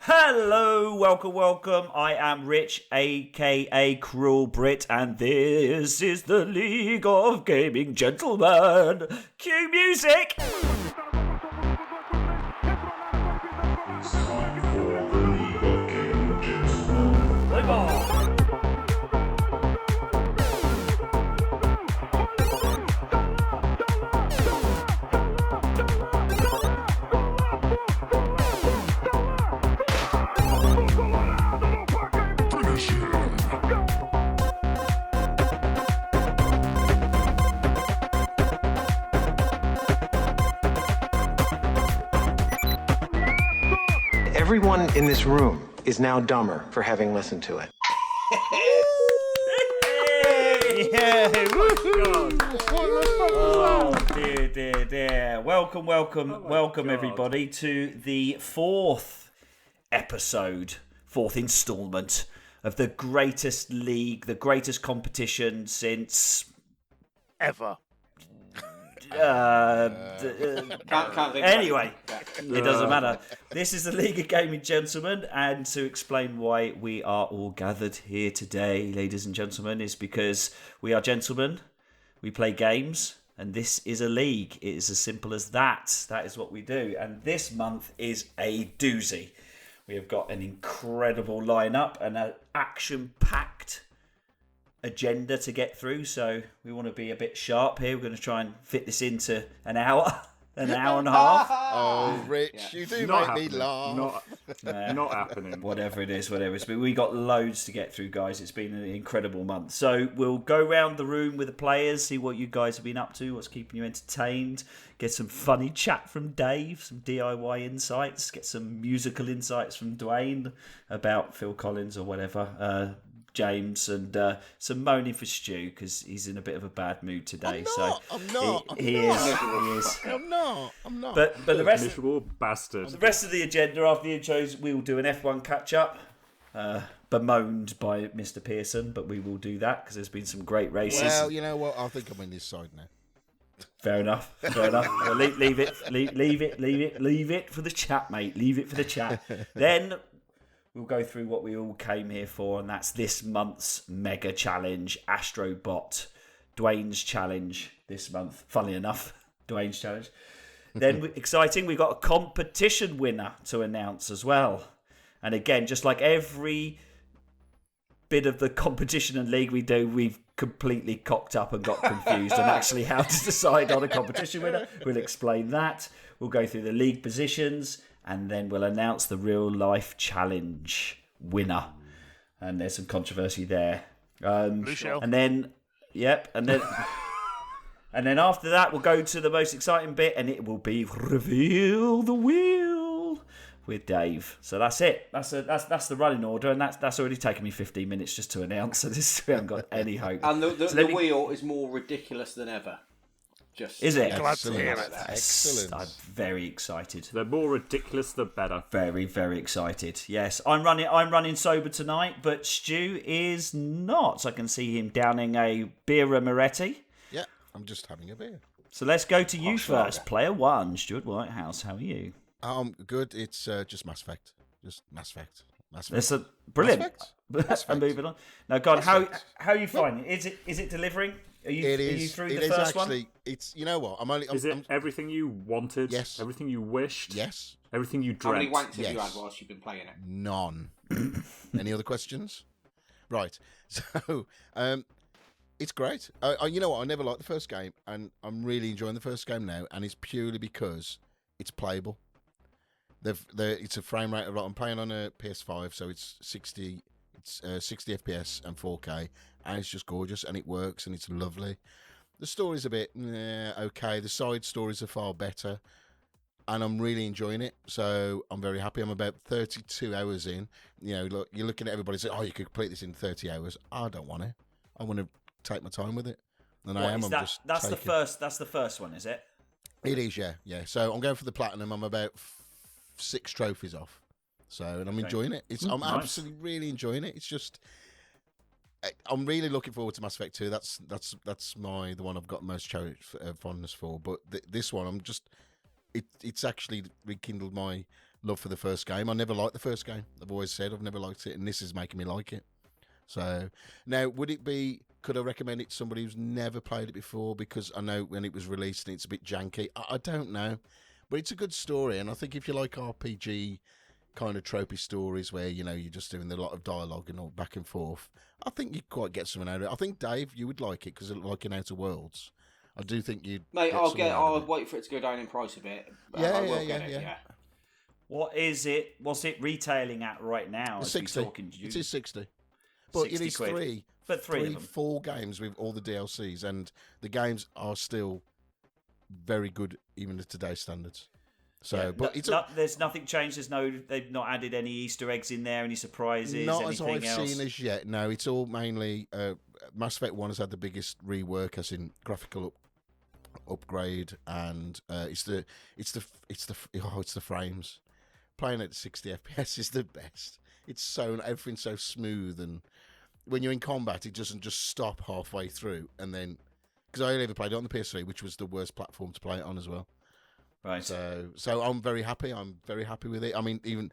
Hello, welcome. I am Rich, aka cruelbrit, and this is the League of Gaming Gentlemen. Cue music! It's time for the League of Gaming Gentlemen. Play ball! Everyone in this room is now dumber for having listened to it. Oh, dear. Welcome everybody to the fourth installment of the greatest league, the greatest competition since ever. Can't think anyway, it doesn't matter. This is the League of Gaming Gentlemen, and to explain why we are all gathered here today, ladies and gentlemen, is because we are gentlemen, we play games, and this is a league. It is as simple as that. That is what we do, and this month is a doozy. We have got an incredible lineup and an action-packed agenda to get through, so we want to be a bit sharp here. We're going to try and fit this into an hour and a half. Oh, Rich, you do Not make me laugh. Not happening. Whatever it is. But we got loads to get through, guys. It's been an incredible month. So we'll go around the room with the players, see what you guys have been up to, what's keeping you entertained, get some funny chat from Dave, some DIY insights, get some musical insights from Duane about Phil Collins or whatever, James, and some moaning for Stu because he's in a bit of a bad mood today. I'm not. He is. I'm not. But the rest, Miserable bastard. the rest of the agenda after the intros, we will do an F1 catch up, bemoaned by Mr. Pearson, but we will do that because there's been some great races. Well, you know what? I think I'm on this side now. Fair enough. Well, leave it for the chat, mate. Leave it for the chat. Then we'll go through what we all came here for, and that's this month's mega challenge, Astro Bot, Duane's challenge this month. Funnily enough, Duane's challenge. Then, exciting, we've got a competition winner to announce as well. And again, just like every bit of the competition and league we do, we've completely cocked up and got confused on actually how to decide on a competition winner. We'll explain that. We'll go through the league positions, and then we'll announce the real life challenge winner. And there's some controversy there. Blue shell. And then, and then after that, we'll go to the most exciting bit, and it will be reveal the wheel with Dave. So that's it. That's the running order, and that's already taken me 15 minutes just to announce. So we haven't got any hope. And the wheel is more ridiculous than ever. Is it? Glad to hear it. Excellent. I'm very excited. The more ridiculous, the better. Very, very excited. Yes, I'm running sober tonight, but Stu is not. So I can see him downing a Birra Moretti. Yeah, I'm just having a beer. So let's go to you first. Player one, Stuart Whitehouse. How are you? Good. It's just Mass Effect. Just Mass Effect. That's brilliant. I'm moving on. Now, God, how are you finding it? Is it delivering? Are you through the first one? It's, you know what? Is it everything you wanted? Yes. Everything you wished? Yes. Everything you How many dreamt? wanks have you had whilst you've been playing it? None. Any other questions? Right. So, it's great. You know what? I never liked the first game, and I'm really enjoying the first game now, and it's purely because it's playable. It's a frame rate of, I'm playing on a PS5, so it's 60 FPS and 4K, and it's just gorgeous, and it works, and it's lovely. The story's a bit okay. The side stories are far better, and I'm really enjoying it. So I'm very happy. I'm about 32 hours in. You know, look, you're looking at everybody saying, "Oh, you could complete this in 30 hours." I don't want to. I want to take my time with it, and I am. That's the first one, is it? It is, yeah. So I'm going for the platinum. I'm about 6 trophies off. So, and I'm enjoying it. I'm nice. absolutely really enjoying it. It's just, I'm really looking forward to Mass Effect 2. That's the one I've got most fondness for. But this one, I'm just, it's actually rekindled my love for the first game. I never liked the first game. I've always said I've never liked it, and this is making me like it. So now, could I recommend it to somebody who's never played it before? Because I know when it was released and it's a bit janky. I don't know, but it's a good story, and I think if you like RPG kind of tropey stories where you're just doing a lot of dialogue and all back and forth, I think you'd quite get something out of it. I think Dave, you would like it because like in Outer Worlds. I do think you'd. Mate, I'll wait for it to go down in price a bit. But Yeah, I will yeah, get it, yeah. yeah. What is it? What's it retailing at right now? It's as we 60. talking to you? It is 60. But it 60 is quid. three. But three of them. Full games with all the DLCs, and the games are still very good even to today's standards. So, Yeah, but there's nothing changed. They've not added any Easter eggs in there, any surprises, not as anything I've else. seen as yet. No, it's all mainly Mass Effect 1 has had the biggest rework, as in graphical upgrade, and it's the frames. Playing at 60 FPS is the best. It's everything's so smooth, and when you're in combat, it doesn't just stop halfway through, and then because I only ever played it on the PS3, which was the worst platform to play it on as well. Right. So I'm very happy. I'm very happy with it. I mean, even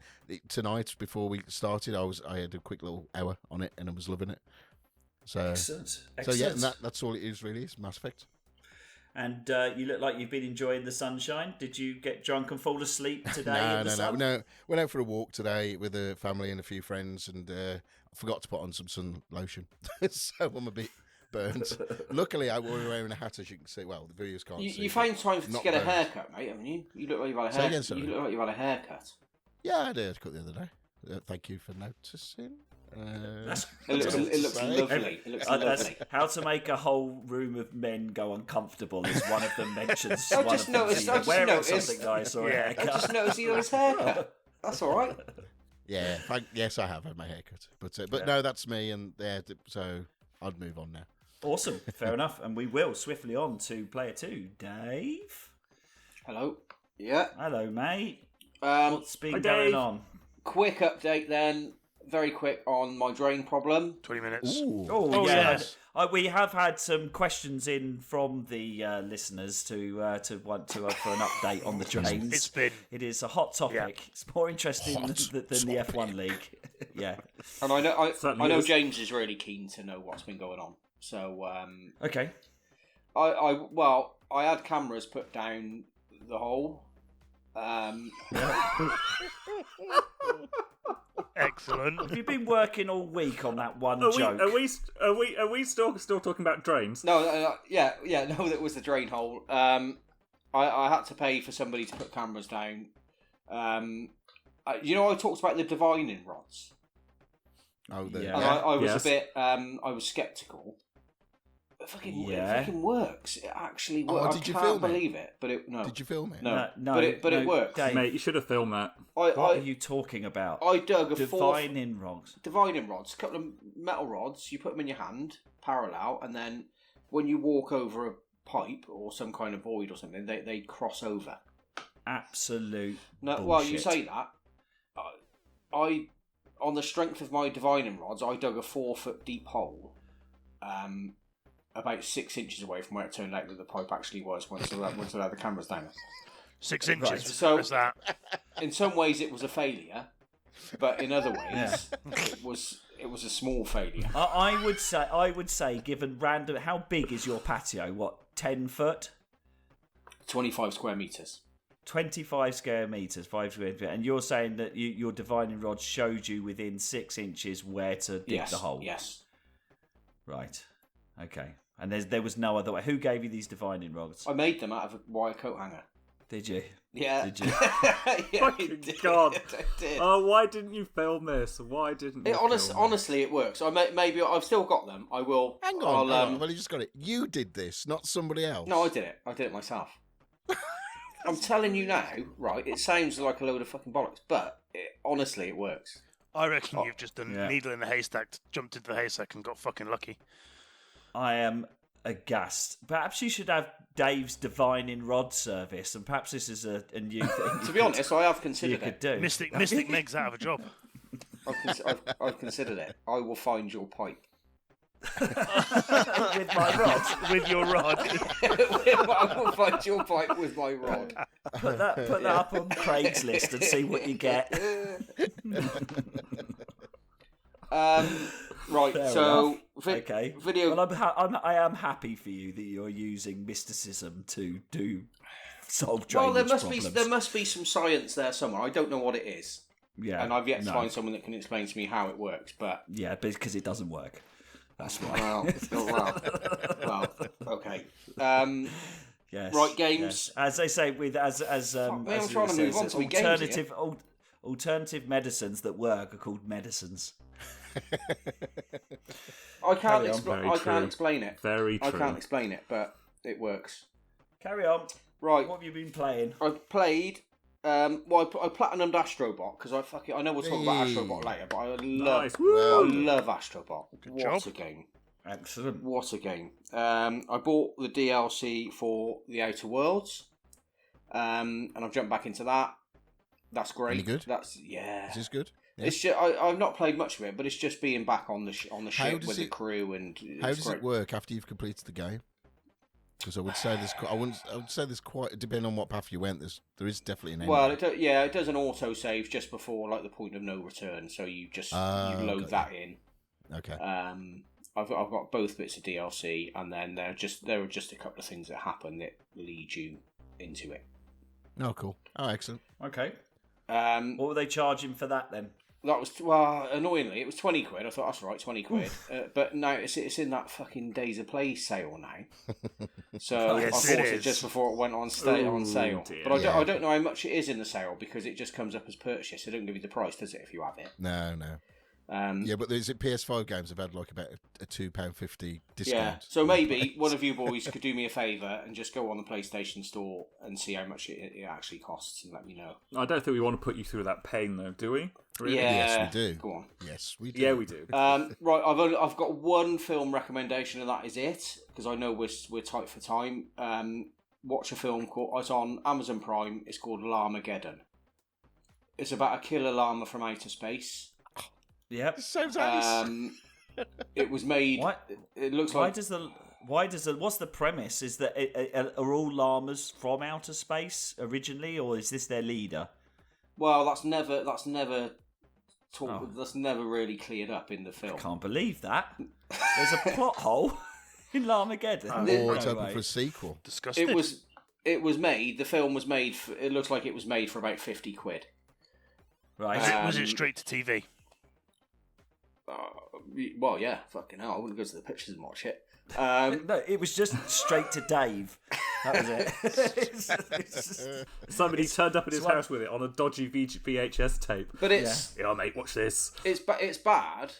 tonight before we started, I had a quick little hour on it, and I was loving it. So Excellent. So Excellent. yeah, and that's all it is really. It's Mass Effect. And you look like you've been enjoying the sunshine. Did you get drunk and fall asleep today in the sun? No. Went out for a walk today with the family and a few friends, and I forgot to put on some sun lotion, so I'm a bit burnt. Luckily, I was wearing a hat, as you can see. Well, the viewers can't see. You found time to not get a burnt. haircut, mate, haven't you? You look like you've had a Say haircut. again, sorry? You look like you've had a haircut. Yeah, I did cut the other day. Thank you for noticing. It looks lovely. It looks That's lovely. how to make a whole room of men go uncomfortable is one of them mentions. I one just of them noticed- is I either just wearing noticed- something nice or a Yeah. I haircut. just noticed he had his haircut. That's all right. Yeah, yes, I have had my haircut, but no, that's me, and so I'd move on now. Awesome, fair enough. And we will swiftly on to player 2. Dave? Hello. Yeah. Hello, mate. What's been Hi, going Dave. on? Quick update then. Very quick on my drain problem. 20 minutes. Ooh. Oh, yeah. yes. We have had some questions in from the listeners to want to for an update on the drains. It's been... It is a hot topic. Yeah. It's more interesting than the F1 league. Yeah. And I know Certainly I know is. James is really keen to know what's been going on. So Okay. I had cameras put down the hole. Excellent. Have you been working all week on that one Are joke? we still talking about drains? No, that was the drain hole. I had to pay for somebody to put cameras down. I talked about the divining rods. Oh, Yeah. And I was Yes. a bit, I was sceptical. It fucking works. It actually Oh, works. did you I can't film it? believe it, but it no. Did you film it? No, No, but it works. Dave, Mate, you should have filmed that. what are I you talking about? I dug a Divining rods. divining rods, a couple of metal rods. You put them in your hand, parallel, and then when you walk over a pipe or some kind of void or something, they cross over. Absolute No, bullshit. well, you say that. I, on the strength of my divining rods, I dug a 4-foot deep hole, about 6 inches away from where it turned out that the pipe actually was once I had the cameras down. 6 inches. Right. So- Where's that? In some ways, it was a failure, but in other ways, Yeah. it was a small failure. I would say, given random, how big is your patio? What, 10 foot? 25 square meters. 25 square meters, 5 square feet, and you're saying that your divining rod showed you within 6 inches where to dig Yes. the hole. Yes. Right. Okay. And there was no other way. Who gave you these divining rods? I made them out of a wire coat hanger. Did you? Yeah. Did you? Yeah, Fucking I did. God. I did. Oh, why didn't you film this? Why didn't you? Honestly, it works. Maybe I've still got them. I will. Hang on. I'll, Well, you just got it. You did this, not somebody else. No, I did it. I did it myself. I'm telling you now, right? It sounds like a load of fucking bollocks, but honestly, it works. I reckon you've just done Yeah. needle in the haystack, jumped into the haystack and got fucking lucky. I am aghast. Perhaps you should have Dave's divining rod service, and perhaps this is a new thing. To be honest, I have you considered could it. do. Mystic Meg's out of a job. I've considered it. I will find your pipe. with my rod. With your rod. I will find your pipe with my rod. Put that up on Craigslist and see what you get. Right, Fair so enough. Okay. video. Well, I am happy for you that you're using mysticism to solve drainage Well, problems. there must be some science there somewhere. I don't know what it is, Yeah, and I've yet to no. find someone that can explain to me how it works. But Yeah, because it doesn't work. That's why. well, okay. Yes. Right, games. Yes. As they say, with as me, as I'm it trying to move says, on to my games here. alternative medicines that work are called medicines. I can't Very true. explain it. Very I true. can't explain it, but it works. Carry on. Right, What have you been playing? I've played. I platinumed Astrobot because I know we'll talk about Hey. Astrobot later, but I love Nice. Woo! I love Astrobot. What job. a game! Excellent. What a game! I bought the DLC for the Outer Worlds, and I've jumped back into that. That's great. Any good? That's Is this good? Yeah. It's just, I've not played much of it, but it's just being back on the How ship does with the it- crew and How it's does great. it work after you've completed the game? Because I would say there's quite, depending on what path you went, there is definitely an end. Well, it does an auto save just before like the point of no return, so you just you load got that in. Okay. I've got both bits of DLC, and then there are just a couple of things that happen that lead you into it. Oh, cool. Oh, excellent. Okay. Um, What were they charging for that then? that was annoyingly it was £20. I thought that's right, £20. But no, it's in that fucking Days of Play sale now. So Yes, I it bought it is. just before it went on Ooh, sale. dear. But Yeah. I don't know how much it is in the sale because it just comes up as purchase. It don't give you the price, does it? If you have it. No. Yeah, but there's PS5 games have had like about a £2.50 discount. Yeah. So maybe one of you boys could do me a favour and just go on the PlayStation Store and see how much it actually costs and let me know. I don't think we want to put you through that pain, though, do we? Really? Yeah. Yes, we do. Go on. Yes, we do. Yeah, we do. Right, I've got one film recommendation and that is it because I know we're tight for time. Watch a film called it's on Amazon Prime. It's called Llamageddon. It's about a killer llama from outer space. Yep. Sounds nice. It was made. What? It looks Why like does the what's the premise? Is that are all llamas from outer space originally, or is this their leader? well, that's never Oh. that's never really cleared up in the film. Can't believe that. There's a plot hole in Llamageddon. Or it's No open way. for a sequel. Disgusting. It was made. The film was made. It looks like it was made for about £50. Right. Was it straight to TV? Well, yeah, fucking hell. I wouldn't go to the pictures and watch it. No, it was just straight to Dave. That was it. Somebody turned up at his one- house with it on a dodgy VHS tape. But it's Yeah, mate, watch this. it's bad,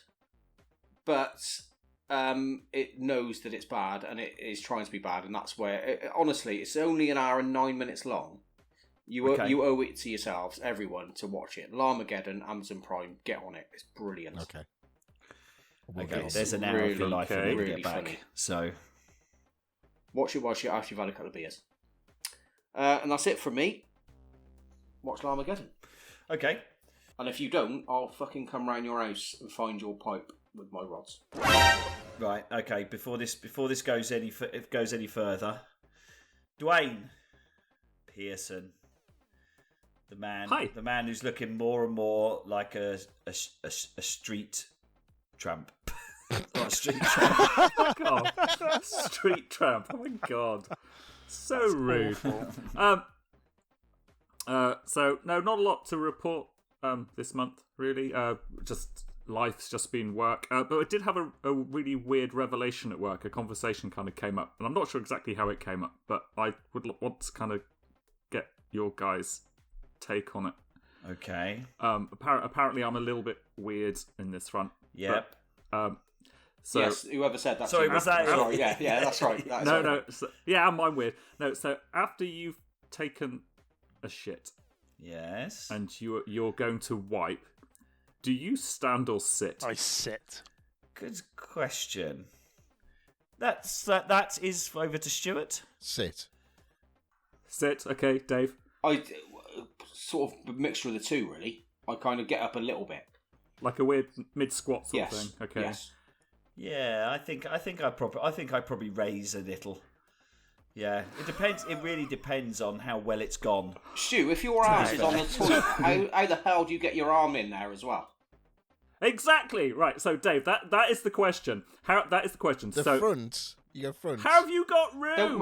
but it knows that it's bad and it is trying to be bad, and that's where honestly, it's only an hour and 9 minutes long. You Okay. you owe it to yourselves, everyone, to watch it. Llamageddon, Amazon Prime, get on it. It's brilliant. Okay. Okay, It's there's an hour of your really, life for me to really get back. funny. So, Watch it after you've had a couple of beers. And that's it from me. Watch Llamageddon. okay. And if you don't, I'll fucking come round your house and find your pipe with my rods. Right, okay. Before this goes any further, Duane, Pearson, the man, Hi. the man who's looking more and more like a street tramp, not a street tramp. Fuck off. Street tramp. Oh my god. So rude. So no, not a lot to report this month, really. Just life's just been work. But I did have a really weird revelation at work. A conversation kind of came up, and I'm not sure exactly how it came up, but I would want to kind of get your guys' take on it. Okay. Apparently, I'm a little bit weird in this front. Yep. But, so yes, whoever said that. Sorry, to me. was that- Sorry, yeah, that's right. That is no, right. no. So, yeah, I'm weird. No, so after you've taken a shit Yes. and you're going to wipe, do you stand or sit? I sit. Good question. That is over to Stuart. Sit. Sit. Okay, Dave. I sort of a mixture of the two, really. I kind of get up a little bit. Like a weird mid squat sort Yes. of thing. Okay. Yes. Yeah, I think I probably raise a little. Yeah, it depends. It really depends on how well it's gone. Stu, if your ass is on the toilet, how the hell do you get your arm in there as well? Exactly right. So, Dave, that is the question. That is the question. The so, front. You go front. how have you got room?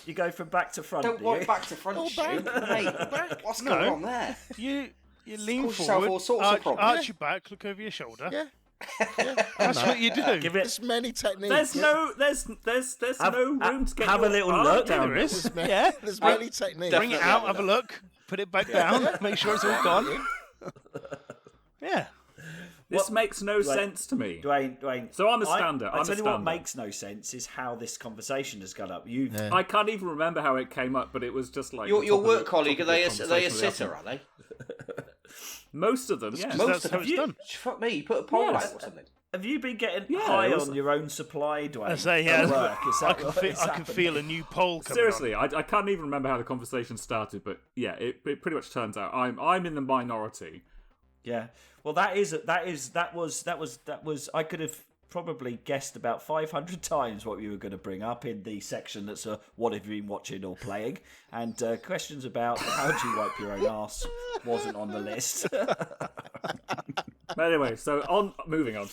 You go from back to front. Don't do walk you? back to front, Stu. Mate, what's going on there? You lean Cause yourself forward, all sorts of problems. arch your back, look over your shoulder. Yeah. That's what you do. Give it. There's many techniques. There's no room to get have your a little arm look. down. There is. Yeah. There's many techniques. Bring it out, have a look, put it back down, make sure it's all gone. Yeah. This makes no sense to me. Duane. So I'm a stander. I I'm tell a you what stander. makes no sense is how this conversation has gone up. I can't even remember how it came up, but it was just like Your work colleague, are they a sitter, are they? Most of them, yes. That's how it's done. Fuck me, you put a poll Yes. out or something. Have you been getting Yeah, high it was- on your own supply, Duane? I say, at yeah. work? Is that I can, what feel, is I can happening? feel a new poll coming Seriously, on. I can't even remember how the conversation started, but yeah, it pretty much turns out I'm in the minority. Yeah. Well, that was. I could have probably guessed about 500 times what you were going to bring up in the section that's what have you been watching or playing, and questions about how do you wipe your own arse wasn't on the list. But anyway, so moving on.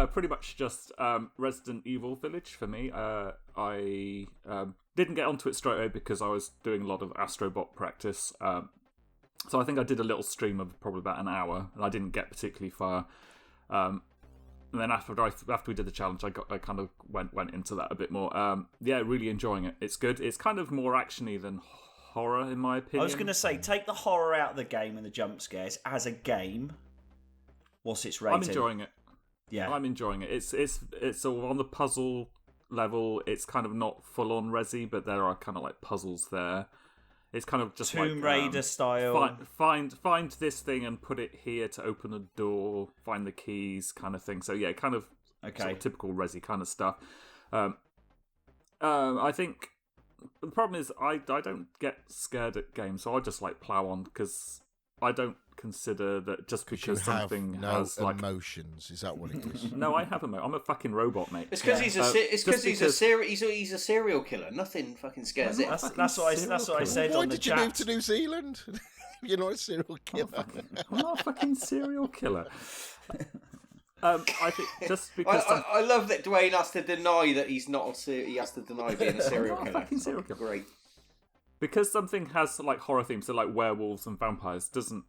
Pretty much just Resident Evil Village for me. I didn't get onto it straight away because I was doing a lot of Astrobot practice. So I think I did a little stream of probably about an hour, and I didn't get particularly far. And then after we did the challenge, I kind of went into that a bit more. Yeah, really enjoying it. It's good. It's kind of more actiony than horror, in my opinion. I was going to say, take the horror out of the game and the jump scares as a game. What's its rating? I'm enjoying it. Yeah, I'm enjoying it. It's all on the puzzle level. It's kind of not full on resi, but there are kind of like puzzles there. It's kind of just Tomb like Raider style. Find this thing and put it here to open a door. Find the keys, kind of thing. So yeah, kind of sort of typical resi kind of stuff. I think the problem is I don't get scared at games, so I just like plow on because I don't consider that just because something has like emotions. Is that what it is? No, I have I'm a fucking robot, mate. It's because he's a serial killer. Nothing fucking scares him. That's what I said Why on the did you chat. move to New Zealand? You're not a serial killer. I'm not a fucking serial killer. I think just because I love that Duane has to deny that he's not he has to deny being a serial I'm not a killer. fucking serial killer. Great. Because something has like horror themes, so like werewolves and vampires, doesn't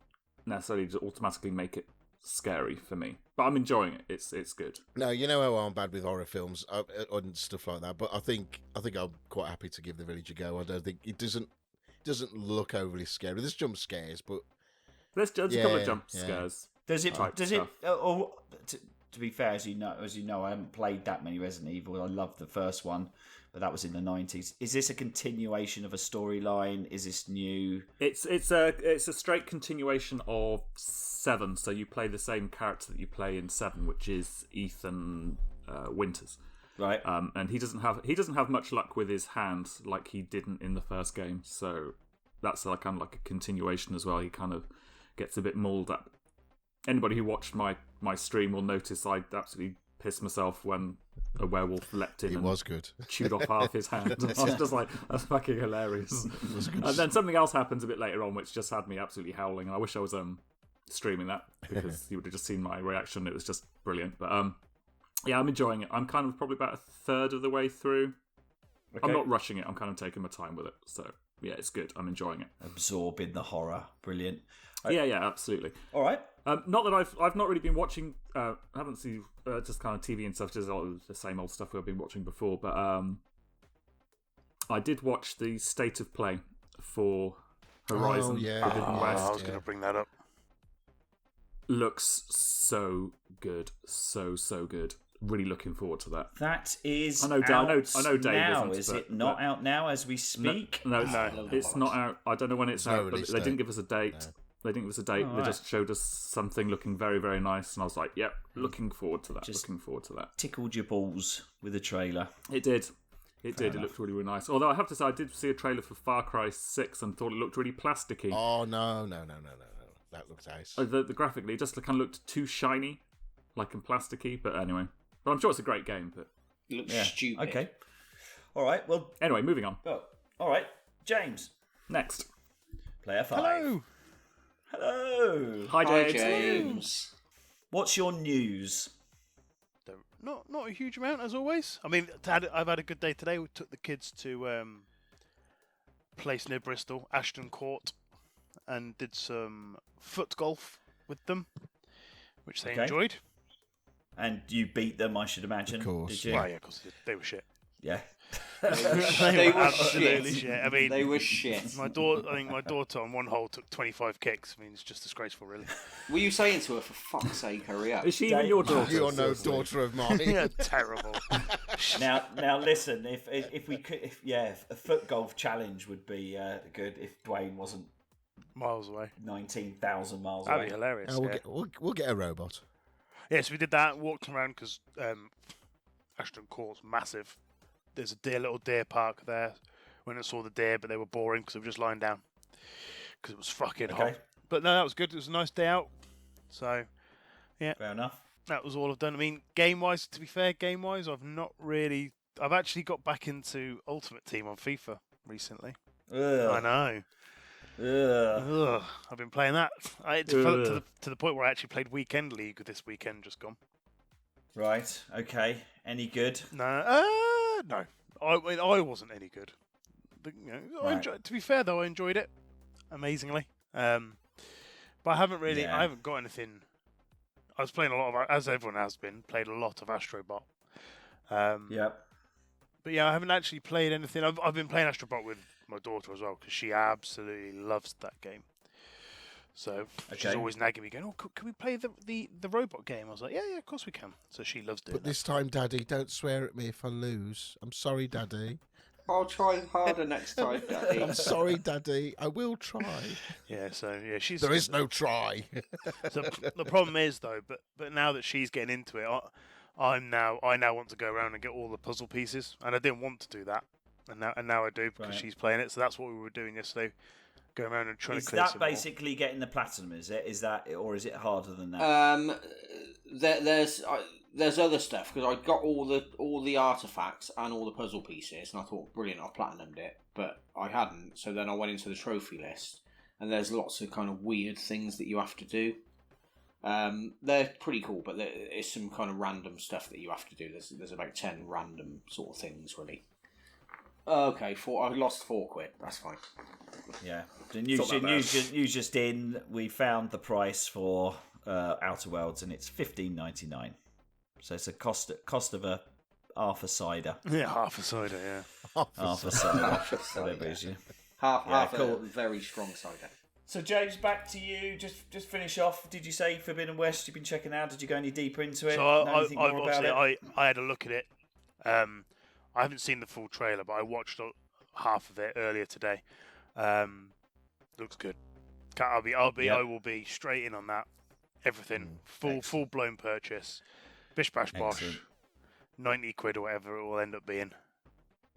necessarily just automatically make it scary for me. But I'm enjoying it. It's good. No, you know how I'm bad with horror films and stuff like that. But I think I'm quite happy to give The Village a go. I don't think it doesn't look overly scary. There's jump scares, but There's a couple of jump scares. Does it? Type Does it? stuff. To be fair, as you know, I haven't played that many Resident Evil. I loved the first one, but that was in the 90s. Is this a continuation of a storyline? Is this new? It's a straight continuation of 7. So you play the same character that you play in 7, which is Ethan Winters. Right. And he doesn't have much luck with his hand like he didn't in the first game. So that's like kind of like a continuation as well. He kind of gets a bit mauled up. Anybody who watched my stream will notice I absolutely pissed myself when a werewolf leapt in it and was good. chewed off half his hand. I was just like, that's fucking hilarious. And then something else happens a bit later on which just had me absolutely howling, and I wish I was streaming that because you would have just seen my reaction. It was just brilliant. But yeah, I'm enjoying it. I'm kind of probably about a third of the way through. Okay. I'm not rushing it. I'm kind of taking my time with it. So yeah, it's good. I'm enjoying it. Absorbing the horror. Brilliant. Yeah, absolutely. All right. Not that I've not really been watching. I haven't seen just kind of TV and stuff. Just all the same old stuff we've been watching before. But I did watch the state of play for Horizon Forbidden West. I was going to bring that up. Looks so good, so good. Really looking forward to that. That is. I know Dave now, isn't. Is it not out now as we speak? No, it's not out. I don't know when it's out, but they didn't give us a date. No. They didn't give us a date. Oh, they just showed us something looking very, very nice, and I was like, "Yep, looking forward to that." Tickled your balls with the trailer. It did. It looked really, really nice. Although I have to say, I did see a trailer for Far Cry 6 and thought it looked really plasticky. Oh no! That looks nice. The graphically, it just kind of looked too shiny, like and plasticky. But anyway, But I'm sure it's a great game. But It looks Yeah. stupid. Okay. All right. Well. anyway, moving on. Well. All right. James. Next. Player 5. Hello. Hello. Hi, Hi, James. James. What's your news? Not a huge amount as always. I mean, I've had a good day today. We took the kids to place near Bristol, Ashton Court, and did some foot golf with them, which they Okay. enjoyed. And you beat them, I should imagine. Of course, Did you? Well, yeah, because they were shit. Yeah. They were absolutely shit. shit. I mean, They were shit. I think my daughter on one hole took 25 kicks. I mean, it's just disgraceful, really. Were you saying to her, for fuck's sake, hurry up? Is she even your daughter? You're no Seriously. daughter of mine. Yeah, terrible. Now listen. If we could, a foot golf challenge would be good if Duane wasn't Miles away. 19,000 miles That'd away. be hilarious. Oh, yeah. we'll get a robot. Yeah, so we did that, walked around because Ashton Court's massive. There's a little deer park there. Went and saw the deer, but they were boring because they were just lying down because it was fucking hot. Okay. But no, that was good. It was a nice day out. So Fair enough. that was all I've done. I mean, game-wise, to be fair, I've not really... I've actually got back into Ultimate Team on FIFA recently. I Ugh. know. Ugh. Ugh, I've been playing that. It developed to the point where I actually played Weekend League this weekend just gone. Right. Okay. Any good? No. I wasn't any good. Right. To be fair, though, I enjoyed it amazingly. But I haven't really. Yeah. I haven't got anything. I was playing a lot of, as everyone has been, played a lot of Astrobot. Yep. But yeah, I haven't actually played anything. I've been playing Astrobot with my daughter as well because she absolutely loves that game. So she's Okay. always nagging me, going, "Oh, can we play the robot game?" I was like, "Yeah, of course we can." So she loves doing But that. this time, Daddy, don't swear at me if I lose. I'm sorry, Daddy. I'll try harder next time, Daddy. I'm sorry, Daddy. I will try. Yeah, so yeah, she's. There is no try. So the problem is though, but now that she's getting into it, I now want to go around and get all the puzzle pieces, and I didn't want to do that, and now I do because Right. she's playing it. So that's what we were doing yesterday, going around and trying Is to clear that some more. basically getting the platinum? Is it? Is that, or is it harder than that? There's other stuff because I got all the artifacts and all the puzzle pieces, and I thought, brilliant, I platinumed it, but I hadn't. So then I went into the trophy list, and there's lots of kind of weird things that you have to do. They're pretty cool, but there is some kind of random stuff that you have to do. There's about 10 random sort of things, really. Okay, I lost £4. That's fine. Yeah. The not that bad. news just in. We found the price for Outer Worlds, and it's $15.99. So it's a cost of a half a cider. Yeah, half a cider. Yeah. Half a cider. Half a cider. Whatever it is, yeah. Half cool. a very strong cider. So James, back to you. Just finish off. Did you say Forbidden West? You've been checking out. Did you go any deeper into it? So Know anything more about it? I had a look at it. I haven't seen the full trailer, but I watched half of it earlier today. Looks good. I will be straight in on that. Everything full blown purchase. Bish bash bosh. Excellent. £90 or whatever it will end up being.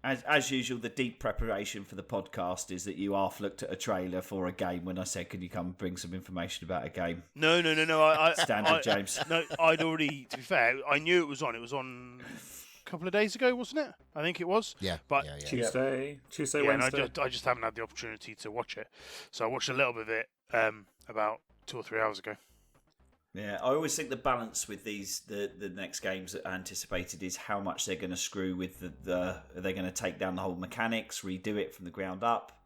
As usual, the deep preparation for the podcast is that you half looked at a trailer for a game when I said, "Can you come bring some information about a game?" No. Standard, James. No, I'd already. To be fair, I knew it was on. It was on a couple of days ago, wasn't it? I think it was. Yeah. But yeah. Tuesday, yeah, and Wednesday. I just haven't had the opportunity to watch it. So I watched a little bit of it about 2 or 3 hours ago. Yeah, I always think the balance with the next games that are anticipated is how much they're going to screw with are they going to take down the whole mechanics, redo it from the ground up?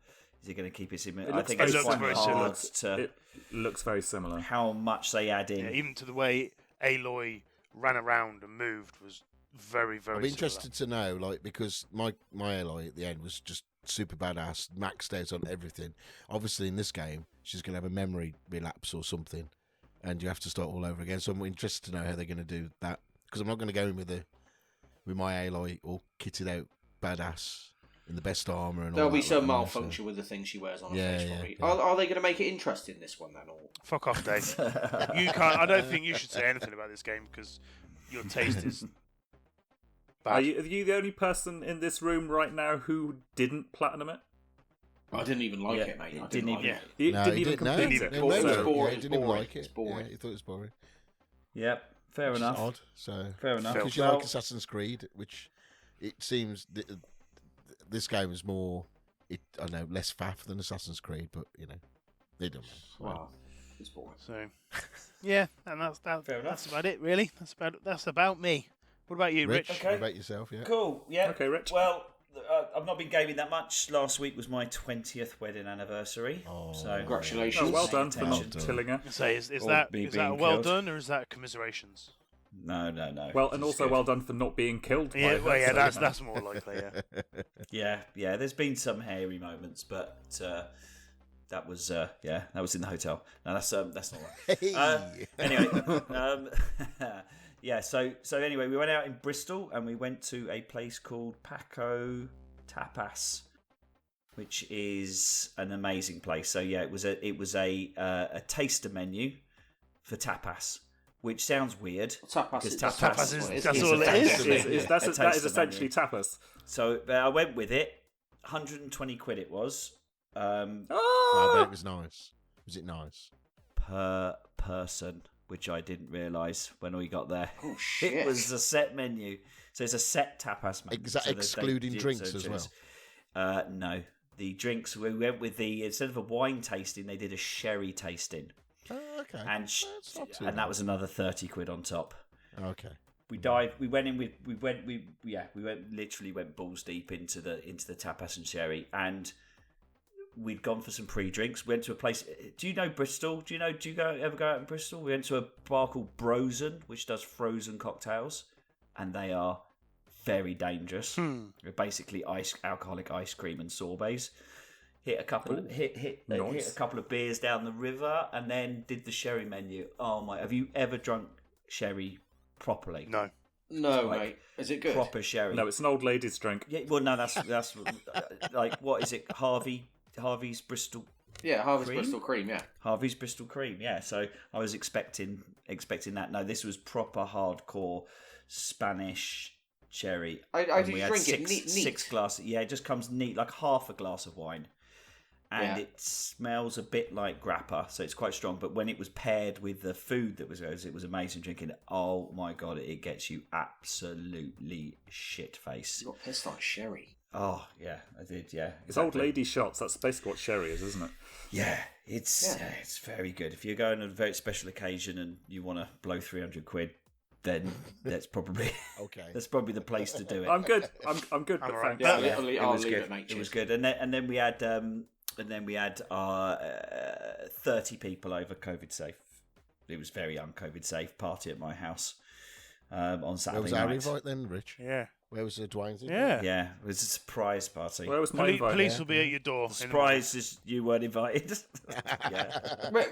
Is it going to keep it similar? I think very it's quite similar. hard to It looks very similar. how much they add in. Yeah, even to the way Aloy ran around and moved was very, very I'm similar. interested to know, like, because my Aloy at the end was just super badass, maxed out on everything. Obviously, in this game, she's going to have a memory relapse or something, and you have to start all over again. So I'm interested to know how they're going to do that, because I'm not going to go in with my Aloy all kitted out badass in the best armour and There'll all be that, some like, malfunction with the thing she wears on her Yeah, face. yeah, Probably. yeah. Are they going to make it interesting this one then? Or Fuck off, Dave. You can't. I don't think you should say anything about this game because your taste is bad. Are you the only person in this room right now who didn't platinum it? I didn't even like Yeah, it, mate. I it didn't didn't like even- it. You No, didn't he even didn't. No, complete Didn't it. even no, It's no, boring, yeah, he it's didn't even boring, like it. it's boring. Yeah, he thought it was boring. Yep. Fair which is enough. odd. So Fair enough. because you Well- like Assassin's Creed, which it seems this game is more, I don't know, less faff than Assassin's Creed, but they don't. Wow, it's boring. So, yeah, and that's Fair enough. that's about it, really. That's about me. What about you, Rich? Okay. What about yourself? Yeah. Cool. Yeah. Okay, Rich. Well, I've not been gaming that much. Last week was my 20th wedding anniversary. Oh. So Congratulations. Oh, well Pay done for not attention. killing her. Say, is Or that me is that a being well killed. done or is that commiserations? No. Well, and It's also good. well done for not being killed. Yeah, by well, her, yeah, so, that's more likely. Yeah. Yeah. There's been some hairy moments, but that was in the hotel. No, that's not right. Hey. Anyway, yeah. So anyway, we went out in Bristol and we went to a place called Paco Tapas, which is an amazing place. So yeah, it was a taster menu for tapas, which sounds weird. Tapas because is- Tapas is- what it that's is all a it taster is. menu. That A is taster essentially menu. tapas. So I went with it. 120 quid it was. I bet Oh! it was nice. Was it nice? Per person, which I didn't realise when we got there. Oh shit! It was a set menu, so it's a set tapas menu. Is that So they excluding don't- drinks so as just- no, the drinks. We went with instead of a wine tasting, they did a sherry tasting, Oh, okay. and That's not too that bad. was another 30 quid on top. Okay. We literally went balls deep into the tapas and sherry, and we'd gone for some pre-drinks. Went to a place. Do you know Bristol? Do you ever go out in Bristol? We went to a bar called Brosen, which does frozen cocktails, and they are very dangerous. They're basically alcoholic ice cream and sorbets. Hit a couple of beers down the river, and then did the sherry menu. Oh my! Have you ever drunk sherry properly? No. No, Like, mate. Is it good? Proper sherry. No, it's an old lady's drink. Yeah, well, no, that's like, what is it? Harvey's Bristol. Yeah, Harvey's Cream? Bristol Cream. Yeah. Harvey's Bristol Cream. Yeah, so I was expecting that. No, this was proper hardcore Spanish sherry. I And did we you had drink it neat? six glasses. Yeah, it just comes neat, like half a glass of wine. And Yeah. it smells a bit like grappa, so it's quite strong. But when it was paired with the food that was it was amazing drinking. Oh my god, it gets you absolutely shit face. You got pissed on sherry. Oh yeah, I did. Yeah, It's old exactly. lady shots. That's basically what sherry is, isn't it? Yeah, it's very good. If you're going on a very special occasion and you want to blow 300 quid, then that's probably Okay. that's probably the place to do it. I'm good. I'm good, but all right. thanks. Yeah, I'll it was leave good. it, mate. It was Cheers. good, and then we had our 30 people over COVID safe. It was very un-COVID safe party at my house on Where Saturday was our night. invite then, Rich? Yeah. Where was Duane's invite? Yeah. Yeah, it was a surprise party. Where was my Police, invite? police will be at your door. in the morning. Surprise is you weren't invited. Yeah.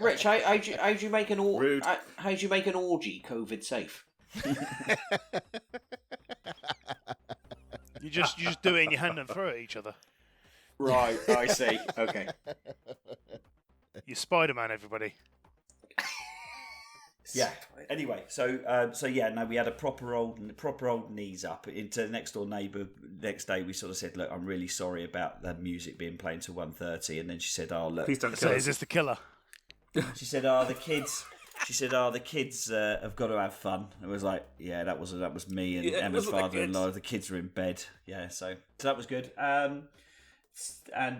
Rich, how'd you make an Rude. how'd you make an orgy COVID safe? You just do it in your hand and throw it at each other. Right, I see. Okay. You're Spider-Man, everybody. Yeah. Anyway, so yeah, no, we had a proper old knees up into the next door neighbour. Next day, we sort of said, "Look, I'm really sorry about the music being playing till 1:30." And then she said, "Oh, look," Please don't So kill is us. this the killer? she said, "Oh, the kids." She said, "Oh, the kids have got to have fun." It was like, yeah, that was me and Yeah, it Emma's wasn't the father-in-law. The kids were in bed. Yeah, so that was good. And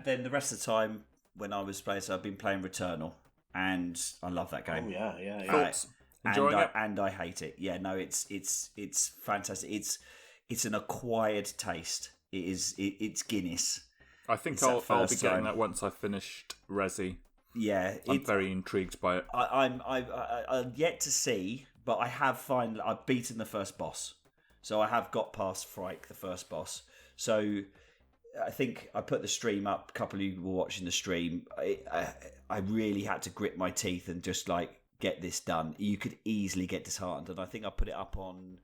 then the rest of the time when I was playing, so I've been playing Returnal, and I love that game. Oh yeah. Thoughts? Enjoying it? And I hate it. Yeah, no, it's fantastic. It's an acquired taste. It's Guinness. I think It's that I'll be first getting time. that once I've finished Resi. Yeah, I'm very intrigued by it. I'm yet to see, but I've beaten the first boss, so I have got past Frike, the first boss. So I think I put the stream up. A couple of you were watching the stream. I really had to grit my teeth and just like get this done. You could easily get disheartened, and I think I put it up on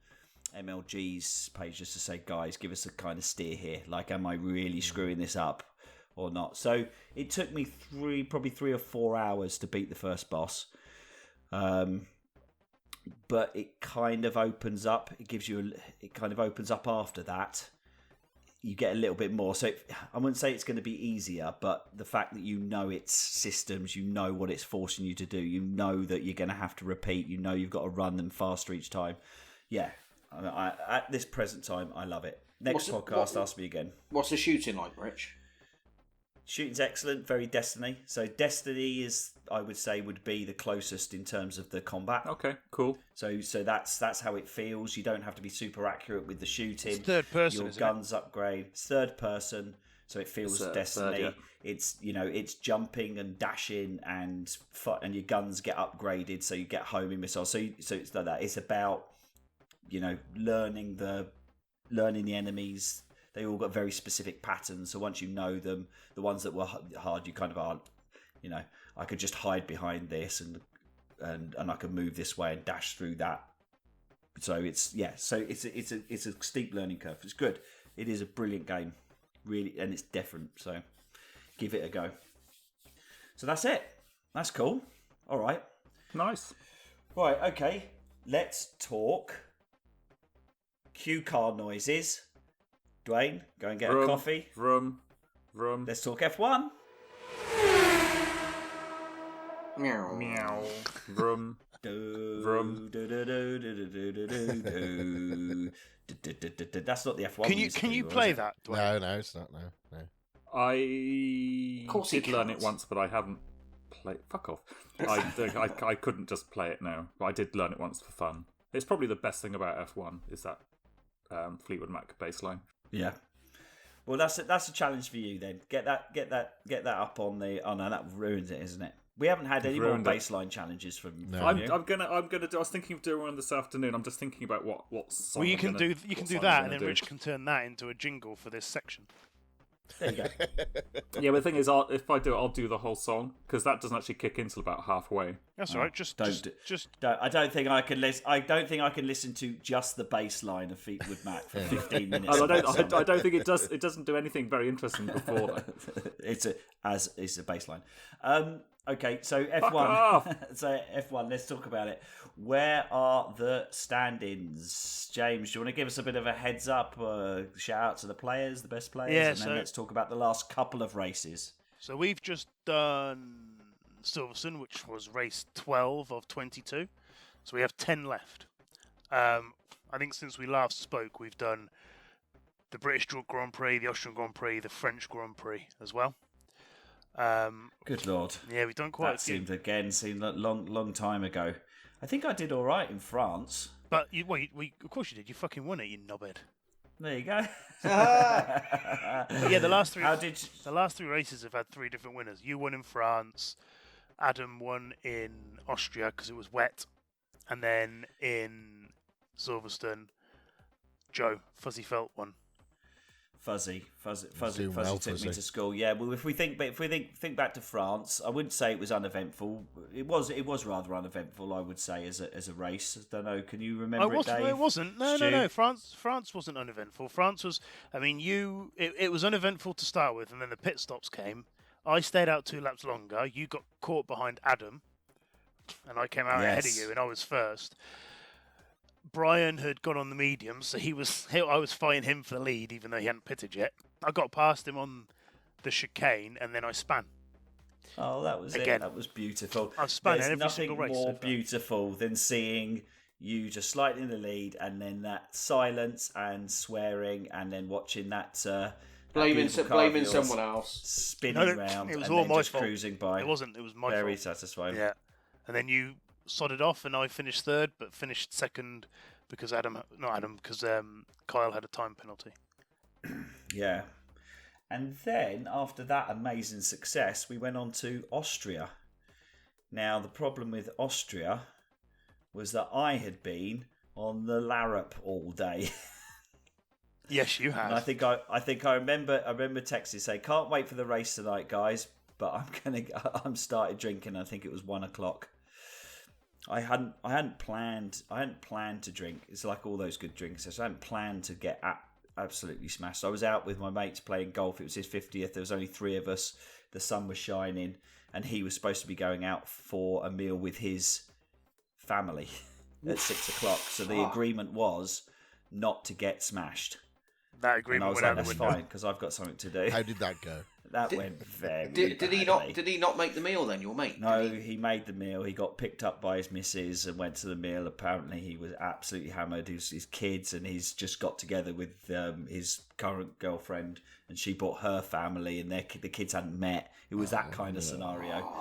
MLG's page just to say, guys, give us a kind of steer here. Like, am I really screwing this up or not? So it took me probably 3 or 4 hours to beat the first boss. But it kind of opens up. It kind of opens up after that. you get a little bit more. So I wouldn't say it's going to be easier, but the fact that you know its systems, you know what it's forcing you to do, you know that you're going to have to repeat, you know you've got to run them faster each time. Yeah, at this present time, I love it. Next podcast, ask me again. What's the shooting like, Rich? Shooting's excellent, very Destiny. So Destiny is, I would say, would be the closest in terms of the combat. Okay, cool. So that's how it feels. You don't have to be super accurate with the shooting. It's third person, Your isn't guns upgrade. It's third person, so it feels Destiny. Yeah. It's it's jumping and dashing and your guns get upgraded, so you get homing missiles. So it's like that. It's about learning the enemies. They all got very specific patterns. So once you know them, the ones that were hard, you kind of aren't. I could just hide behind this and I could move this way and dash through that. So it's a steep learning curve. It's good. It is a brilliant game, really, and it's different. So give it a go. So that's it. That's cool. All right. Nice. Right. Okay. Let's talk cue card noises. Duane, go and get a coffee. Vroom. Let's talk F1. Meow. Meow. Vroom. Vroom. That's not the F1. Can you play that, Duane? No, it's not. No. I course he did learn it can't. once, but I haven't played. Fuck off. I couldn't just play it now, but I did learn it once for fun. It's probably the best thing about F1 is that Fleetwood Mac baseline. Yeah. Well, that's a challenge for you then. Get that up on the. Oh no, that ruins it, isn't it? We haven't had any more baseline challenges from you. I'm gonna do. I was thinking of doing one this afternoon. I'm just thinking about what song. Well, you I'm can gonna- do what that, song and I'm then gonna Rich do. can turn that into a jingle for this section. There you go. Yeah, but the thing is, if I do it, I'll do the whole song because that doesn't actually kick in till about halfway. That's all right. Just I don't think I can listen. I don't think I can listen to just the bass line of Fleetwood Mac for 15 minutes. I don't think it does. It doesn't do anything very interesting before that. it's a bass line. Okay, so Fuck F1. off. So F1. Let's talk about it. Where are the stand-ins? James, do you want to give us a bit of a heads up? Shout out to the players, the best players, Yeah, and then let's talk about the last couple of races. So we've just done Silverstone, which was race 12 of 22. So we have 10 left. I think since we last spoke, we've done the British Grand Prix, the Austrian Grand Prix, the French Grand Prix as well. Good Lord. Yeah, we've done quite That a few. seemed a long time ago. I think I did all right in France. But of course you did. You fucking won it, you knobhead. There you go. But yeah, the last three. How did? The last three races have had three different winners. You won in France, Adam won in Austria because it was wet, and then in Silverstone, Joe Fuzzy Felt won. Fuzzy Zoom took well, me Fuzzy. to school. Yeah, well, if we think back to France, I wouldn't say it was uneventful. It was rather uneventful, I would say, as a race. I don't know. Can you remember it, Dave? No, it wasn't. No, Stu? no. France wasn't uneventful. France was. I mean, it was uneventful to start with, and then the pit stops came. I stayed out 2 laps longer. You got caught behind Adam, and I came out ahead of Yes. you, and I was first. Brian had got on the medium, so I was fighting him for the lead, even though he hadn't pitted yet. I got past him on the chicane, and then I span. Oh, that was Again. it. That was beautiful. I've spun There's every nothing single race more so far. beautiful than seeing you just slightly in the lead, and then that silence and swearing, and then watching that. Blaming beautiful car of yours someone else. spinning No, round, it was and all then my just fault. cruising by. It wasn't. It was my Very fault. satisfying. Yeah, and then you sodded off, and I finished third, but finished second because Kyle had a time penalty. Yeah. And then, after that amazing success, we went on to Austria. Now, the problem with Austria was that I had been on the Larup all day. Yes, you have. And I think I remember texting saying, "Can't wait for the race tonight, guys, but I'm started drinking." I think it was 1 o'clock. I hadn't planned to drink. It's like all those good drinks. So I hadn't planned to get absolutely smashed. So I was out with my mates playing golf. It was his 50th. There was only 3 of us. The sun was shining, and he was supposed to be going out for a meal with his family at 6 o'clock. So the agreement was not to get smashed. That And I agreement was went like, out the that's window. fine, because I've got something to do. How did that go? That went very Did he badly. Did he not make the meal then? Your mate? No, Did he made the meal. He got picked up by his missus and went to the meal. Apparently, he was absolutely hammered. His kids, and he's just got together with his current girlfriend, and she brought her family, and the kids hadn't met. It was that kind of scenario.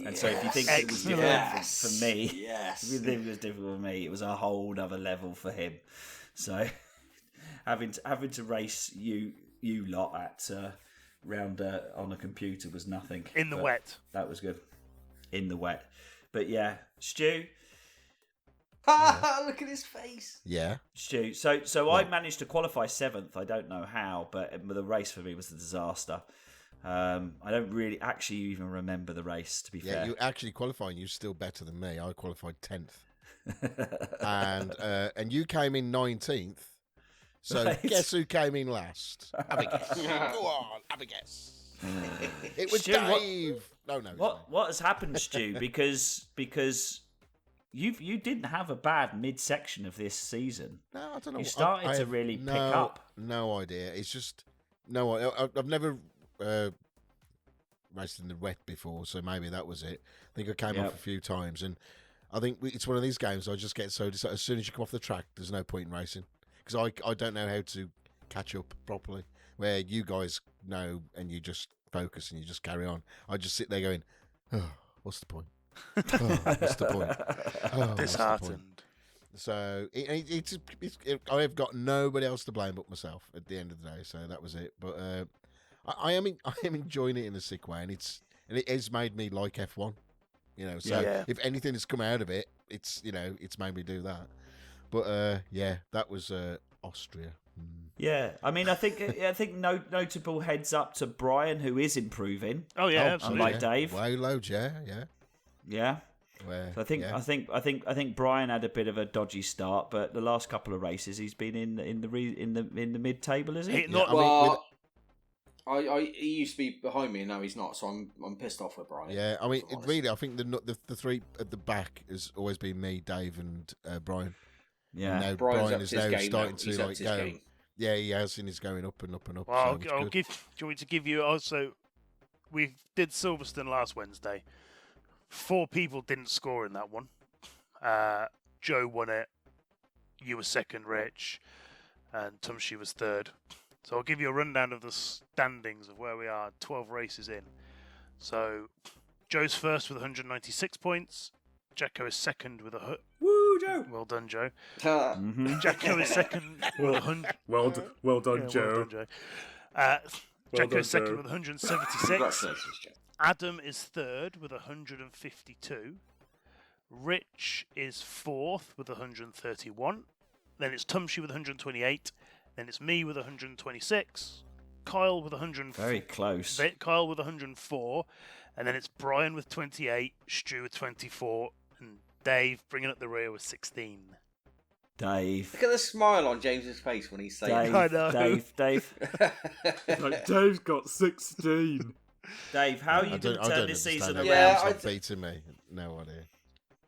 And so, if you think it was different Yes. for me, Yes. if you think it was different for me, it was a whole other level for him. So, having to race you lot at round on a computer was nothing. In the But wet. that was good. In the wet. But yeah, Stu. Look at his face. Yeah. Stu. So I managed to qualify 7th. I don't know how, but the race for me was a disaster. I don't really actually even remember the race, to be Yeah, fair. you actually qualifying. You're still better than me. I qualified 10th. and you came in 19th. So Right. guess who came in last? Have a guess. Go on, have a guess. It was Stu, what- Dave. No, it's What has happened, Stu? Because you didn't have a bad midsection of this season. me. No, I don't know. You started I to have really pick up. No idea. It's just I've never raced in the wet before, so maybe that was it. I think I came Yep. off a few times, and I think it's one of these games. I just get so as soon as you come off the track, there's no point in racing because I don't know how to catch up properly. Where you guys know and you just focus and you just carry on. I just sit there going, oh, what's the point? Oh, what's the point? Oh, what's the point? Disheartened. So I have got nobody else to blame but myself at the end of the day. So that was it. But I am enjoying it in a sick way, and it has made me like F1. You know, so Yeah. if anything has come out of it, it's made me do that. But yeah, that was Austria. Yeah, I mean, I think notable heads up to Brian, who is improving. Oh yeah, Oh, absolutely. Unlike Dave. Way loads, yeah. Yeah. Where, So I think Brian had a bit of a dodgy start, but the last couple of races he's been in the mid table, is he? He- not- I mean, with- He used to be behind me, and now he's not. So I'm pissed off with Brian. yeah, I mean, if I'm honest. really, I think the three at the back has always been me, Dave, and Brian. Yeah. And now Brian's Brian upped is his now game starting now. to He's like upped his go. game. Yeah, he has, and he's going up and up and up. Well, so it's I'll good. give. Do you want me to give you also? We did Silverstone last Wednesday. 4 people didn't score in that one. Joe won it. You were second, Rich, and Tumshi was third. So I'll give you a rundown of the standings of where we are. 12 races in. So Joe's first with 196 points. Jacko is second with Woo, Joe. Well done, Joe. Mm-hmm. Jacko is second with 100. Well done, Well done, Joe. Jacko done, is second Joe. with 176. Congratulations, Jack. Adam is third with 152. Rich is fourth with 131. Then it's Tumshi with 128. Then it's me with 126. Kyle with 104. Very close. Kyle with 104. And then it's Brian with 28. Stu with 24. And Dave bringing up the rear with 16. Dave. Look at the smile on James's face when he's saying Dave. I know. Dave. Like, Dave's got 16. Dave, how are you I going don't to turn understand this season how around? Yeah, Brian's not beating me. No idea.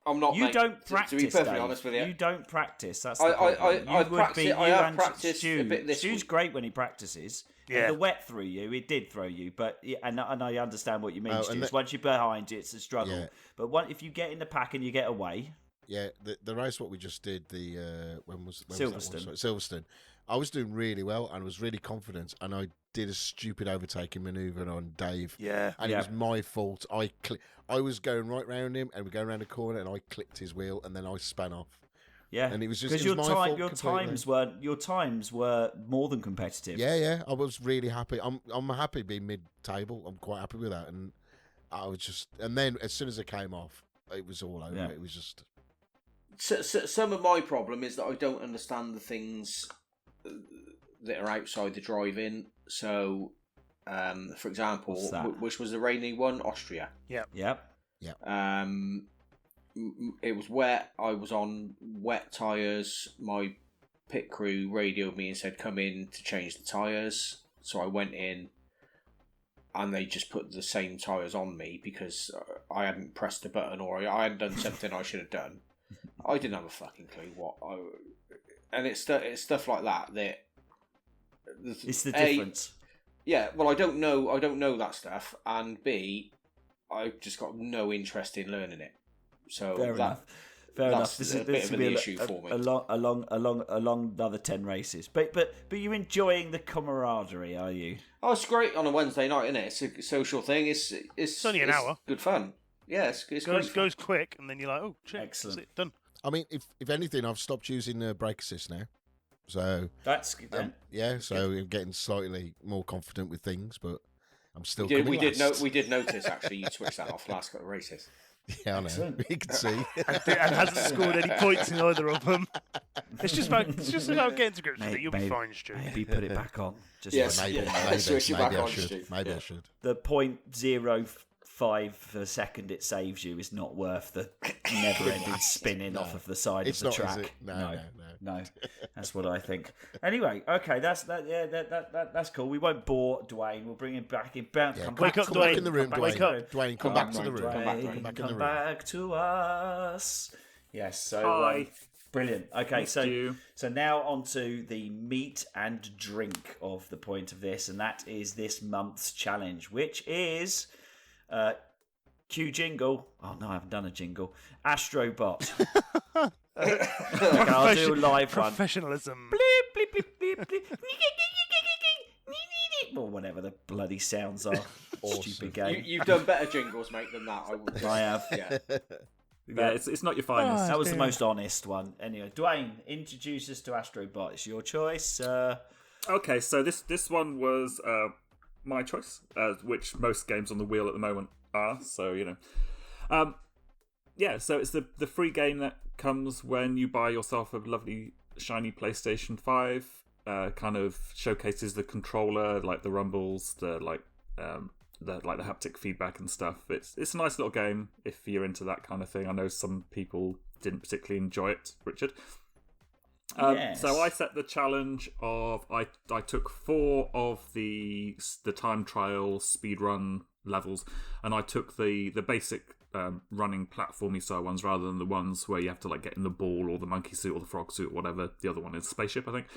I'm not. You mate. don't To practice, be perfectly Dave. honest with you, You don't practice. That's I- the I- problem. I You would practice- be I you have and practiced Stu. a bit this Stu's week. great when he practices. Yeah. And the wet threw you. It did throw you, but and I understand what you mean, Oh, Stu. and It's once you're behind, it's a struggle. Yeah. But if you get in the pack and you get away, Yeah, the race what we just did, when was that one? Silverstone. Sorry, Silverstone. I was doing really well and was really confident, and I did a stupid overtaking manoeuvre on Dave. Yeah. And Yeah. it was my fault. I was going right round him, and we're going around a corner, and I clipped his wheel, and then I span off. yeah, And it was just- because it was my fault your completely. times were more than competitive. Yeah, I was really happy. I'm happy being mid-table. I'm quite happy with that. And I was just, and then as soon as it came off, it was all over. Yeah. It was just, so some of my problem is that I don't understand the things that are outside the drive-in. So, for example, What's that? which was the rainy one, Austria. Yep. It was wet. I was on wet tyres. My pit crew radioed me and said, "Come in to change the tyres." So I went in, and they just put the same tyres on me because I hadn't pressed a button or I hadn't done something I should have done. I didn't have a fucking clue what. And it's stuff like that It's the difference. Yeah, well, I don't know that stuff, and B, I've just got no interest in learning it. So Fair enough. This is a bit of an issue for me. Along another 10 races, but you're enjoying the camaraderie, are you? Oh, it's great on a Wednesday night, isn't it? It's a social thing. It's only an hour. Good fun. Yeah, it's goes quick, and then you're like, oh, check. Excellent. That's it, done. I mean, if anything, I've stopped using brake assist now. So That's good. So I'm getting slightly more confident with things, but I'm still. We did notice actually you switched that off last couple of races. Yeah, I know. Excellent. You can see. And hasn't scored any points in either of them. It's just about getting to grips with it. You'll be fine, Stu. Maybe put it back on. Just Yes. Maybe Switch it back I on, should. Stu. Maybe I should. The 0.05 per second it saves you is not worth the never-ending spinning off of the side It's of the not, is track. it? No. No, that's what I think. Anyway, okay, that's that. Yeah, that's cool. We won't bore Duane. We'll bring him back. Come Wake up, Come Duane. back in the room, Come Duane. back in the room. Duane, come back to the room. Come back, Duane. Come back in Come the room. back to us. Yes. So Hi. brilliant. Okay, Missed you. so now on to the meat and drink of the point of this, and that is this month's challenge, which is cue jingle. Oh no, I haven't done a jingle. Astrobot. Okay, I'll do a live one. Professionalism. Bleep, bleep, bleep, bleep, bleep. Or whatever the bloody sounds are. Stupid game. You've done better jingles, mate, than that. I have. Yeah. Yeah, it's not your finest. That was the most honest one. Anyway, Duane, introduce us to Astrobot. It's your choice. Okay, so this one was my choice, which most games on the wheel at the moment are. So yeah. So it's the free game that comes when you buy yourself a lovely shiny PlayStation 5. Kind of showcases the controller, like the rumbles, the haptic feedback and stuff. It's a nice little game if you're into that kind of thing. I know some people didn't particularly enjoy it, Richard. Yes. So I set the challenge of I took 4 of the time trial speedrun levels, and I took the basic running platformy style ones rather than the ones where you have to like get in the ball or the monkey suit or the frog suit or whatever. The other one is spaceship, I think.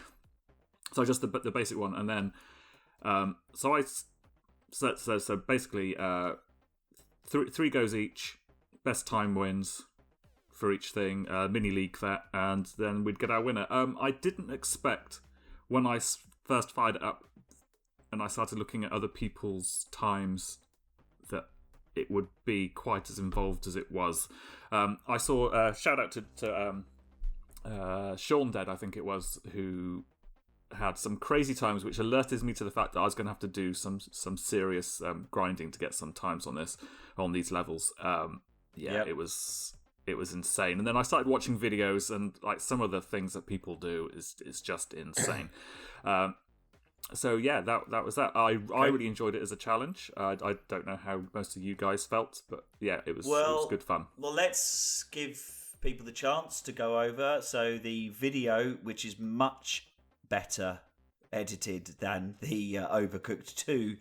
So just the basic one, and then so basically 3 goes each, best time wins for each thing, mini league that, and then we'd get our winner. I didn't expect when I first fired it up and I started looking at other people's times that it would be quite as involved as it was. I saw shout out to Sean Dead, I think it was, who had some crazy times, which alerted me to the fact that I was going to have to do some serious grinding to get some times on these levels. Yep. It was insane. And then I started watching videos, and like some of the things that people do is just insane. So yeah, that was that. I really enjoyed it as a challenge. I don't know how most of you guys felt, but yeah, it was good fun. Well, let's give people the chance to go over. So the video, which is much better edited than the Overcooked 2.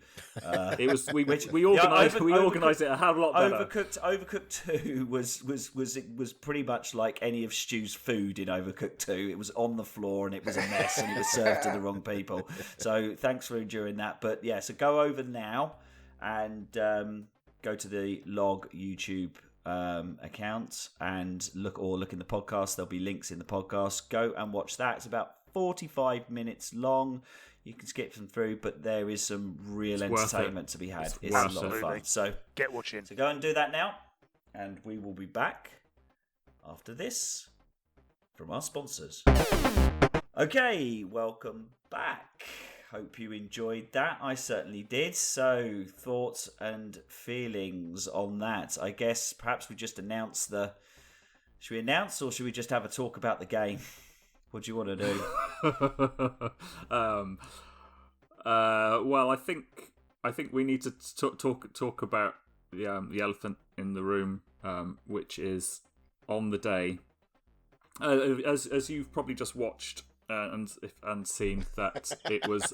It was we organised it a hell of a lot better. Overcooked 2 was pretty much like any of Stu's food in Overcooked 2. It was on the floor and it was a mess and it was served to the wrong people. So thanks for enduring that. But yeah, so go over now and go to the Log YouTube account and look in the podcast. There'll be links in the podcast. Go and watch that. It's about 45 minutes long. You can skip them through, but there is some real entertainment to be had. It's a lot of fun. So get watching. So go and do that now, and we will be back after this from our sponsors. Okay, welcome back. Hope you enjoyed that. I certainly did. So, thoughts and feelings on that. I guess perhaps we just announce Should we announce, or should we just have a talk about the game? What do you want to do? Well, I think we need to talk about the elephant in the room, which is on the day. As you've probably just watched and seen, that it was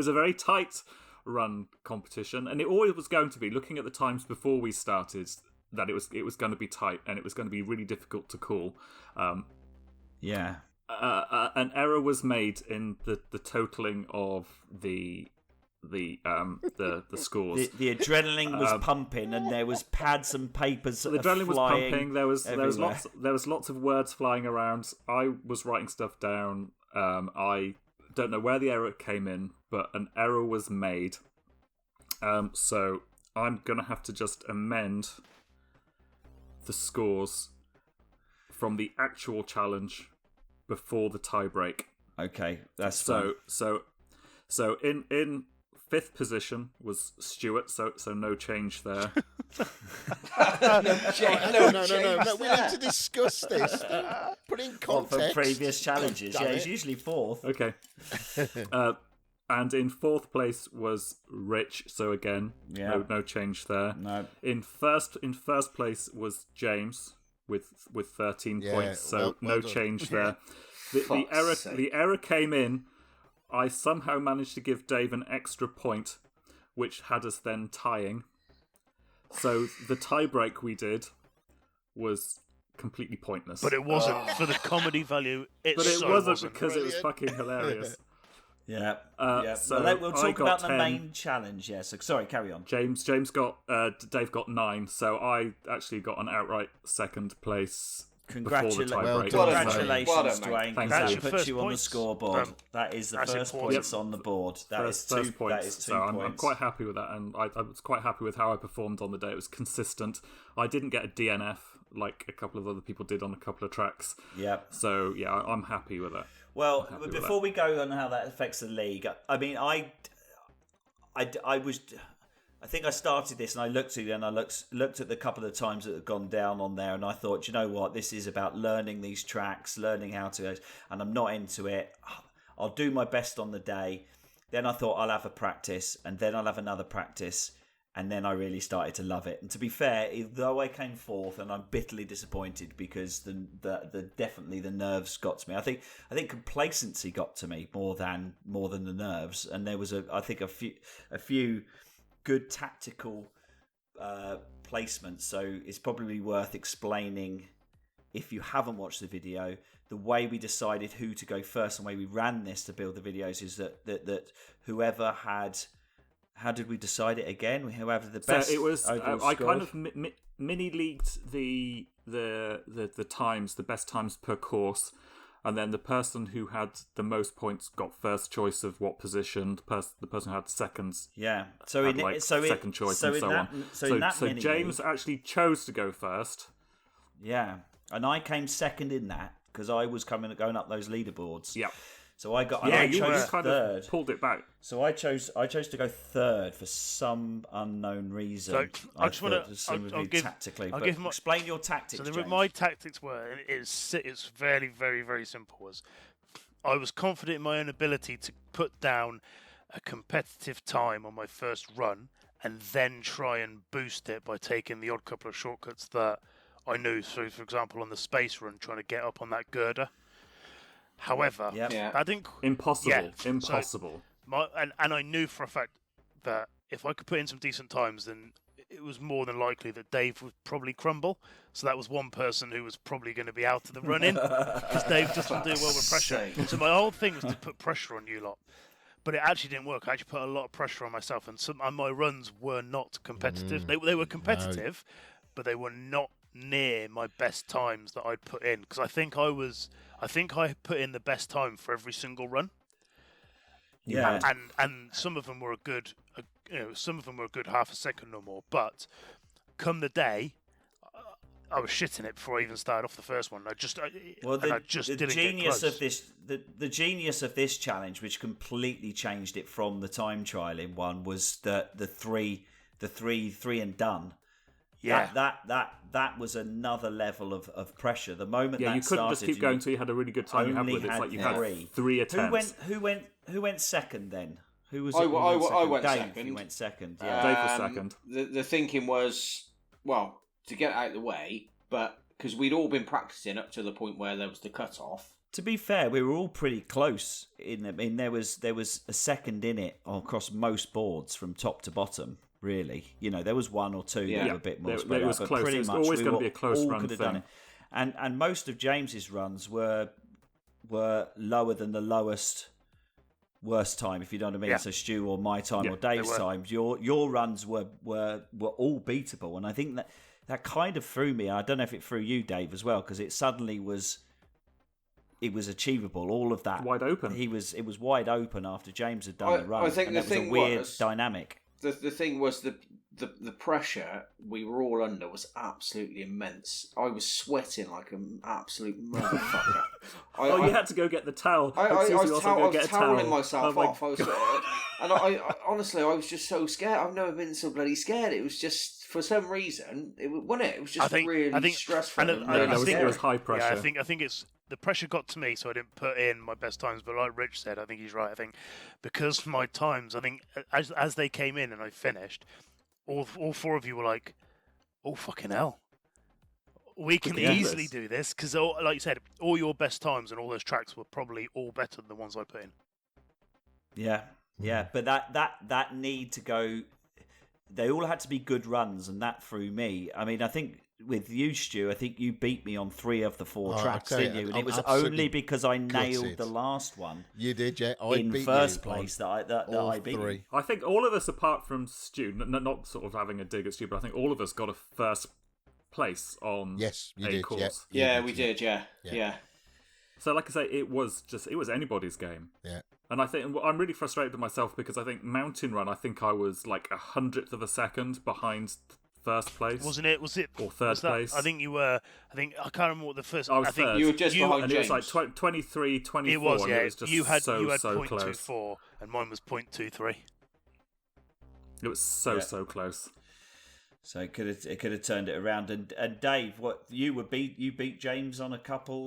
a very tight run competition, and it always was going to be. Looking at the times before we started, that it was going to be tight and it was going to be really difficult to call. Yeah. an error was made in the totaling of the scores. The adrenaline was pumping, and there was pads and papers. So the adrenaline was pumping. There was everywhere. lots of words flying around. I was writing stuff down. I don't know where the error came in, but an error was made. So I'm gonna have to just amend the scores from the actual challenge before the tiebreak. Okay, that's so in fifth position was Stuart, so no change there. No. We need to discuss this. Put in context. from previous challenges. God damn He's it. usually fourth. Okay. And in fourth place was Rich, so again, no change there. No. In first place was James with 13 points, so well no done. change there. The error came in. I somehow managed to give Dave an extra point, which had us then tying. So the tiebreak we did was completely pointless. But it wasn't for the comedy value. It wasn't because it was fucking hilarious. Yeah. So we'll I talk got about the 10. main challenge. Yeah. So sorry, carry on. Dave got 9, so I actually got an outright second place before the tiebreak. Congratulations, Well done, mate. Dwayne. Thank That you. puts First you on the points. scoreboard. That is the That's first important. points on the board. That is First two points. That is 2 So points. I'm quite happy with that, and I was quite happy with how I performed on the day. It was consistent. I didn't get a DNF like a couple of other people did on a couple of tracks. Yeah. So yeah, I'm happy with that. Well, happy with before we go on how that affects the league, I mean, I think I started this and I looked at it and I looked at the couple of times that have gone down on there, and I thought, you know what, this is about learning these tracks, learning how to, and I'm not into it. I'll do my best on the day. Then I thought I'll have a practice, and then I'll have another practice, and then I really started to love it. And to be fair, though I came fourth, and I'm bitterly disappointed because the definitely the nerves got to me. I think complacency got to me more than the nerves, and there was a few good tactical placements. So it's probably worth explaining, if you haven't watched the video, the way we decided who to go first and the way we ran this to build the videos is that whoever had. How did we decide it again? Whoever the best. So it was. I scored. kind of mini leaked the times, the best times per course, and then the person who had the most points got first choice of what position. The person who had seconds. Yeah. Second choice and so on. So James actually chose to go first. Yeah, and I came second in that because I was going up those leaderboards. Yeah. So I got. Yeah, I you chose kind third. of pulled it back. So I chose to go third for some unknown reason. So I just want to. Tactically. I'll But give my, explain your tactics. So James. my tactics were, and it's very, very, very simple. Was I was confident in my own ability to put down a competitive time on my first run, and then try and boost it by taking the odd couple of shortcuts that I knew. So, for example, on the space run, trying to get up on that girder. However, I didn't. Impossible. Yeah, Impossible. So and I knew for a fact that if I could put in some decent times, then it was more than likely that Dave would probably crumble. So that was one person who was probably going to be out of the running because Dave doesn't do well with pressure. So my whole thing was to put pressure on you lot. But it actually didn't work. I actually put a lot of pressure on myself, and my runs were not competitive. They were competitive, but they were not near my best times that I'd put in, because I think I put in the best time for every single run. Yeah, and some of them were a good half a second or more. But come the day, I was shitting it before I even started off the first one. I just didn't genius get close. The genius of this challenge, which completely changed it from the time trialing one, was the three and done. Yeah, that was another level of pressure. The moment you couldn't started, just keep going until you had a really good time. You had with it. It's like you had 3 attempts. Who went second then? Who was? I went Dave, second. You went second. Yeah. Dave was second. The thinking was, well, to get it out of the way, but because we'd all been practicing up to the point where there was the cut off. To be fair, we were all pretty close. There was a second in it across most boards from top to bottom. Really, there was one or two that were a bit more spread out. Was but close. pretty It was much always we going to be a close all run could have thing. done it. And most of James's runs were were lower than the lowest worst time, if you know what I mean. Yeah. So Stu or my time Yeah, or Dave's they were. times, your runs were all beatable, and I think that kind of threw me. I don't know if it threw you, Dave, as well, because it suddenly was achievable. All of that Wide open. It was wide open after James had done the run. I think and the it was thing a weird was- dynamic. The thing was the pressure we were all under was absolutely immense. I was sweating like an absolute motherfucker. You had to go get the towel. I And Susie was, also I go was get a toweling towel. myself Oh my off. I was, God. and I honestly, I was just so scared. I've never been so bloody scared. It was just for some reason, it was just really stressful. and really it scary. was high pressure. Yeah, I think it's the pressure got to me, so I didn't put in my best times. But like Rich said, I think he's right. I think because my times, I think as they came in and I finished, all four of you were like, "Oh fucking hell, we can Yeah. easily do this." Because like you said, all your best times and all those tracks were probably all better than the ones I put in. Yeah, but that need to go. They all had to be good runs, and that threw me. I mean, I think with you, Stu, I think you beat me on 3 of the 4 Oh, I tracks, tell you, didn't you? And I'm it was absolutely only because I nailed gutted. the last one You did, yeah. I in beat first you on place that all I beat. you. 3. I think all of us, apart from Stu, not sort of having a dig at Stu, but I think all of us got a first place on Yes, you a did. course. Yeah, we did. Yeah. So, like I say, it was anybody's game. Yeah. And I think I'm really frustrated with myself because I think Mountain Run, I think I was like 100th of a second behind first place. Wasn't it? Was it Or third was that- place. I think you were. I think I can't remember what the first. I was think third. You were just behind and it was James. like 23, 24. It was, and yeah. it was just you had so close. .24 and mine was .23. It was so close. So it could have turned it around. And Dave, what you beat James on a couple,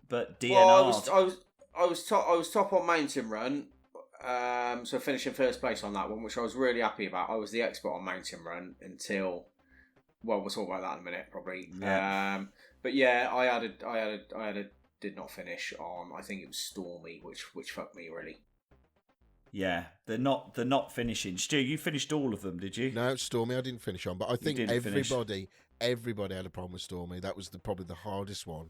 but DNR. Well, I was top on Mountain Run, so finishing first place on that one, which I was really happy about. I was the expert on Mountain Run until, well, we'll talk about that in a minute, probably. Yeah. But yeah, I had a did not finish on. I think it was Stormy, which fucked me really. Yeah, they're not finishing. Stu, you finished all of them, did you? No, Stormy I didn't finish on, but I think didn't finish. everybody had a problem with Stormy. That was probably the hardest one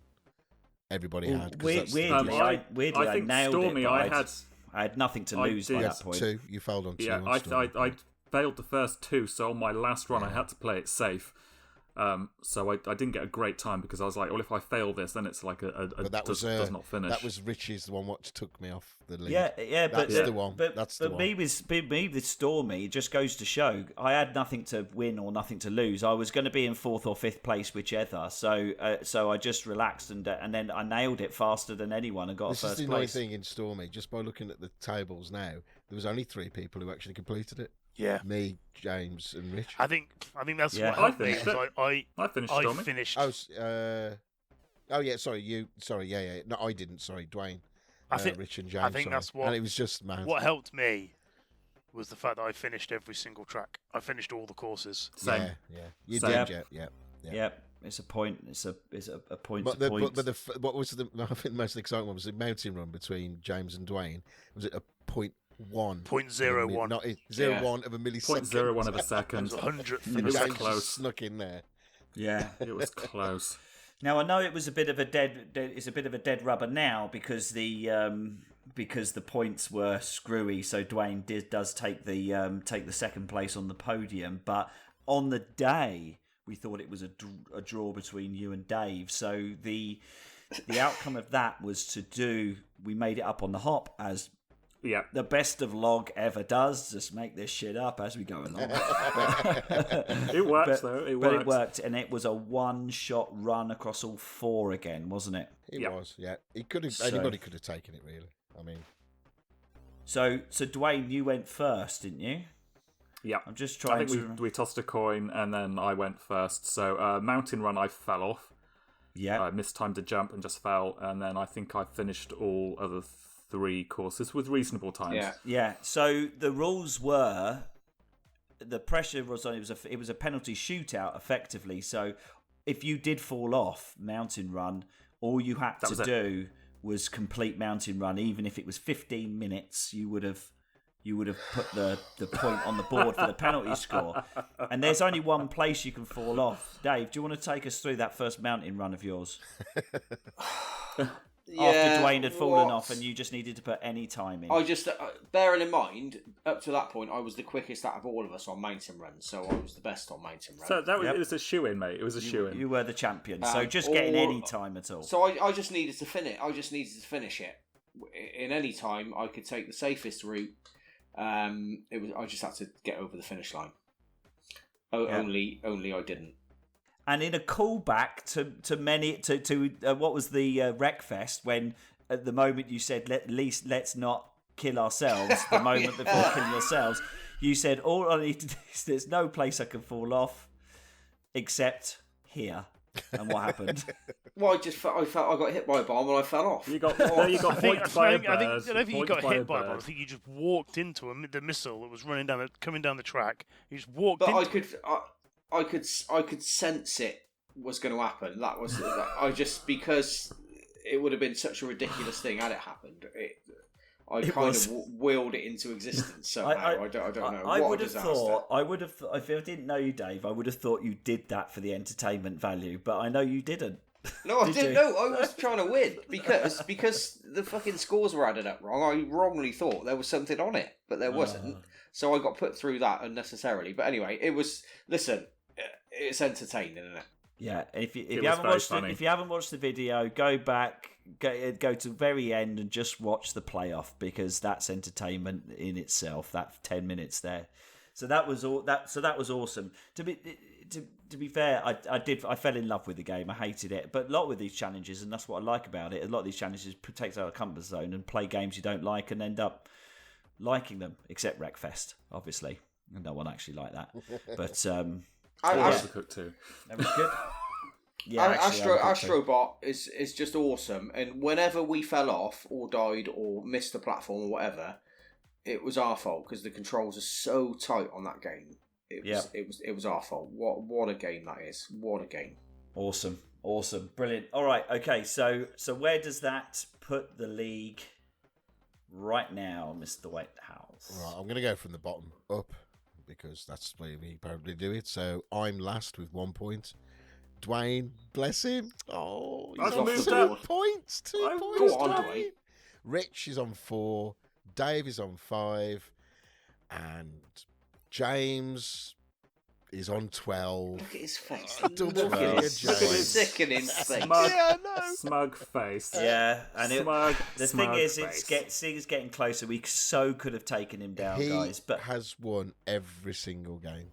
everybody Well, had. 'Cause that's the weirdly, biggest. I think nailed Stormy, it. But I had nothing to I lose did. by You that had point. 2. You failed on 2. Yeah, on Stormy. I failed the first 2, so on my last run I had to play it safe. So I didn't get a great time because I was like, well, if I fail this, then it's like But that does not finish. That was Richie's the one what took me off the lead. Yeah, but That's the one. But, That's the but one. me with Stormy, it just goes to show I had nothing to win or nothing to lose. I was going to be in 4th or 5th place, whichever. So I just relaxed and then I nailed it faster than anyone and got This a is first the annoying place. thing in Stormy. Just by looking at the tables now, there was only 3 people who actually completed it. Yeah. Me, James, and Rich. I think that's Yeah. what helped I me. finished is I finished I Stormy. finished. Yeah, sorry, you. Sorry, yeah. No, I didn't. Sorry, Duane. I think- Rich and James. I think sorry. that's what- And it was just mad. What helped me was the fact that I finished every single track. I finished all the courses. Same. Yeah. You Same. did, yeah. Yep, it's a point. It's a point But to point. what was I think the most exciting one was the mountain run between James and Duane. Was it a 0.1? 0.01. Not 0.1 of a millisecond. 0.01 of a It second. was 100th It of a was James second. close. just snuck in there. Yeah. It was close. Now I know it was a bit of a dead rubber now because the points were screwy. So Duane does take the second place on the podium, but on the day we thought it was a draw between you and Dave. So the outcome of that was we made it up on the hop as Yeah. the best of log ever does. Just make this shit up as we go along. It worked, But- though. It But worked. it worked, and it was a one-shot run across all 4 again, wasn't it? It Yeah. was, yeah. It could have. So- Anybody could have taken it, really. I mean, So Duane, you went first, didn't you? Yeah. I'm just I trying think to. we tossed a coin and then I went first. So Mountain Run, I fell off. Yeah. I mistimed a jump and just fell. And then I think I finished all other 3 courses with reasonable times. Yeah. Yeah. So the rules were, the pressure was on. It was a penalty shootout, effectively. So if you did fall off Mountain Run, all you had That to was it. do was complete Mountain Run. Even if it was 15 minutes, you would have put the point on the board for the penalty score. And there's only one place you can fall off. Dave, do you want to take us through that first Mountain Run of yours? after Duane had fallen off and you just needed to put any time in. I just, bearing in mind, up to that point, I was the quickest out of all of us on mountain runs, so I was the best on mountain runs. So that was, it was a shoe-in, mate. It was a shoe-in. You were the champion, so just getting any time at all. So I just needed to finish. I just needed to finish it. In any time, I could take the safest route. I just had to get over the finish line. Only I didn't. And in a callback to what was the Wreckfest, when at the moment you said let's not kill ourselves, the moment before killing yourselves, you said all I need to do is there's no place I can fall off except here. And what happened? Well, I got hit by a bomb and I fell off. You got pointed by a bird. I don't think you got hit by a bomb. I think you just walked into the missile that was coming down the track. You just walked. But into I could sense it was going to happen. That was because it would have been such a ridiculous thing had it happened. I kind of willed it into existence somehow. I don't know. I would have thought, if I didn't know you, Dave, I would have thought you did that for the entertainment value, but I know you didn't. No, I didn't know. I was trying to win because the fucking scores were added up wrong. I wrongly thought there was something on it, but there wasn't. So I got put through that unnecessarily. But anyway, it was. Listen, it's entertaining, isn't it? Yeah. If you haven't watched the video, go back, go to the very end and just watch the playoff, because that's entertainment in itself. That 10 minutes there. So that was all. That was awesome. To be fair, I fell in love with the game. I hated it, but a lot with these challenges, and that's what I like about it. A lot of these challenges takes out of the comfort zone and play games you don't like and end up liking them. Except Wreckfest, obviously, and no one actually liked that. But Overcooked too. That was good. Yeah, Astrobot is just awesome, and whenever we fell off or died or missed the platform or whatever, it was our fault because the controls are so tight on that game. It was our fault. What a game that is! What a game! Awesome, brilliant. All right, okay. So where does that put the league right now, Mr. Whitehouse? Right, I'm going to go from the bottom up because that's the way we probably do it. So I'm last with 1 point. Duane, bless him. Oh, he's on 2 points. 2 points. Go on, Duane. Rich is on 4. Dave is on 5. And James is on 12. Look at his face. Look at his sickening face. Smug face. Yeah, and the thing is, face. it's getting closer. We so could have taken him down, guys. But has won every single game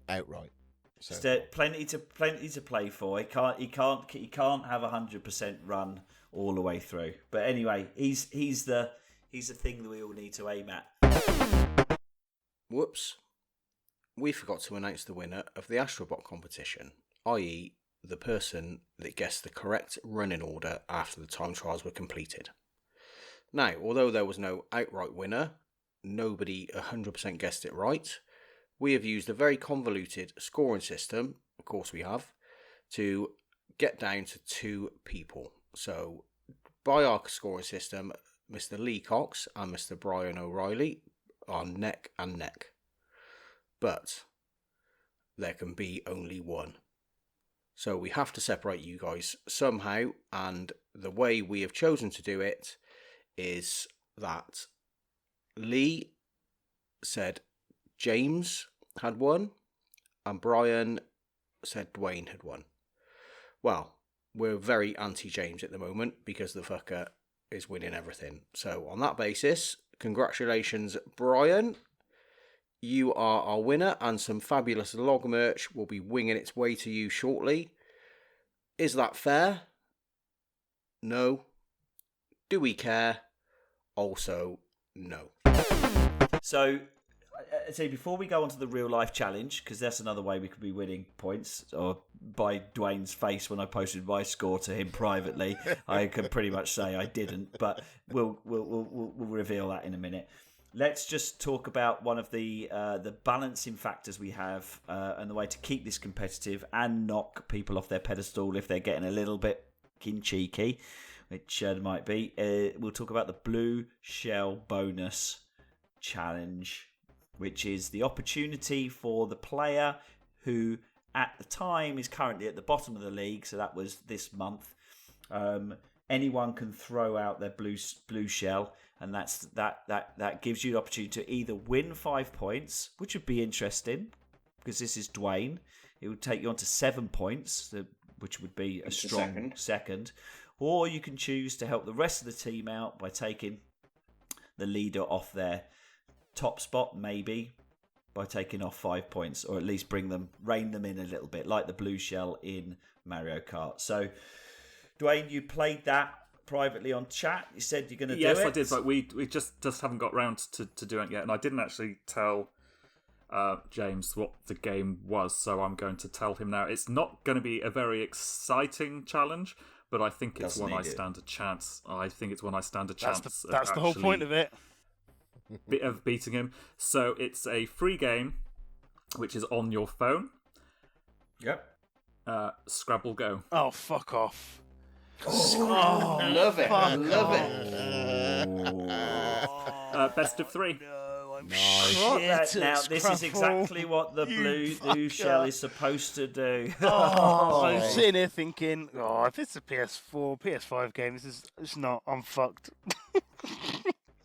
outright. So still, plenty to play for. He can't have 100% run all the way through. But anyway, he's the thing that we all need to aim at. Whoops. We forgot to announce the winner of the Astrobot competition, i.e. the person that guessed the correct running order after the time trials were completed. Now, although there was no outright winner, nobody 100% guessed it right, we have used a very convoluted scoring system, of course we have, to get down to 2 people. So, by our scoring system, Mr. Lee Cox and Mr. Brian O'Reilly are neck and neck. But there can be only one. So we have to separate you guys somehow, and the way we have chosen to do it is that Lee said James had won, and Brian said Duane had won. Well, we're very anti-James at the moment because the fucker is winning everything. So on that basis, congratulations, Brian. You are our winner, and some fabulous log merch will be winging its way to you shortly. Is that fair? No. Do we care? Also, no. So, before we go on to the real life challenge, because that's another way we could be winning points, or by Duane's face when I posted my score to him privately, I can pretty much say I didn't, but we'll reveal that in a minute. Let's just talk about one of the balancing factors we have and the way to keep this competitive and knock people off their pedestal if they're getting a little bit cheeky, which there might be. We'll talk about the Blue Shell Bonus Challenge, which is the opportunity for the player who at the time is currently at the bottom of the league, so that was this month, anyone can throw out their blue shell, and that gives you the opportunity to either win 5 points, which would be interesting because this is Duane. It would take you on to 7 points, which would be a strong second. Or you can choose to help the rest of the team out by taking the leader off their top spot, maybe by taking off 5 points, or at least rein them in a little bit, like the blue shell in Mario Kart. So, Duane, you played that privately on chat. You said you're going to do it. Yes, I did, but we just haven't got round to doing it yet, and I didn't actually tell James what the game was, so I'm going to tell him now. It's not going to be a very exciting challenge, but I think it's one I stand a chance. That's the whole point of it. Of beating him. So it's a free game, which is on your phone. Yep. Scrabble Go. Oh, fuck off. Oh, love it. Love it. Best of 3. No, I'm Now, this is exactly what the blue shell is supposed to do. I'm sitting here thinking, if it's a PS4, PS5 game, it's not. I'm fucked.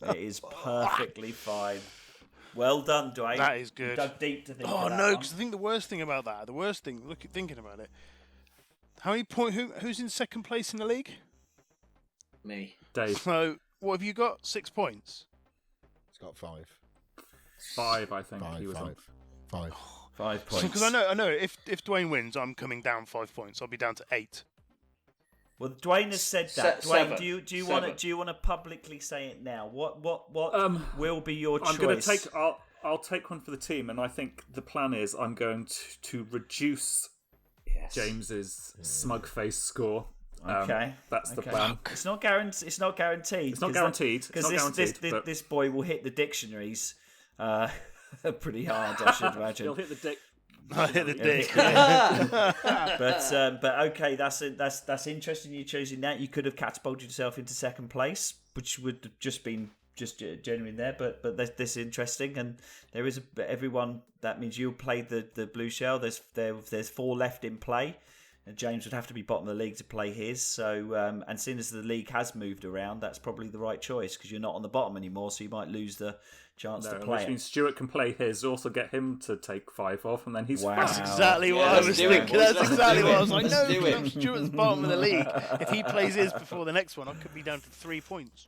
It is perfectly fine. Well done, Duane. That is good. You dug deep to think Oh of that no, one. because I think the worst thing about that, thinking about it, how many who's in second place in the league? Me. Dave. So what have you got? 6 points. It's got 5. 5, I think. He was on. 5. 5 points. Because I know if Duane wins, I'm coming down 5 points. I'll be down to 8. Well, Duane has said that. Duane, Seven. do you want to publicly say it now? What will be your choice? I'm going to I'll take one for the team, and I think the plan is I'm going to reduce James's smug face score. Okay, that's the plan. It's not guaranteed. It's not guaranteed. Because this boy will hit the dictionaries pretty hard. I should imagine. He'll hit the dick. I hit the dick. But okay, that's interesting. You choosing that. You could have catapulted yourself into second place, which would have just been genuine there. But this is interesting, and there is everyone. That means you played the blue shell. There's 4 left in play, and James would have to be bottom of the league to play his. So and seeing as the league has moved around, that's probably the right choice because you're not on the bottom anymore, so you might lose the chance to play. Which means Stuart can play his, also get him to take 5 off, and then he's fine. That's exactly what I was thinking. That's exactly what I was like. No, because Stuart's bottom of the league. If he plays his before the next one, I could be down to 3 points.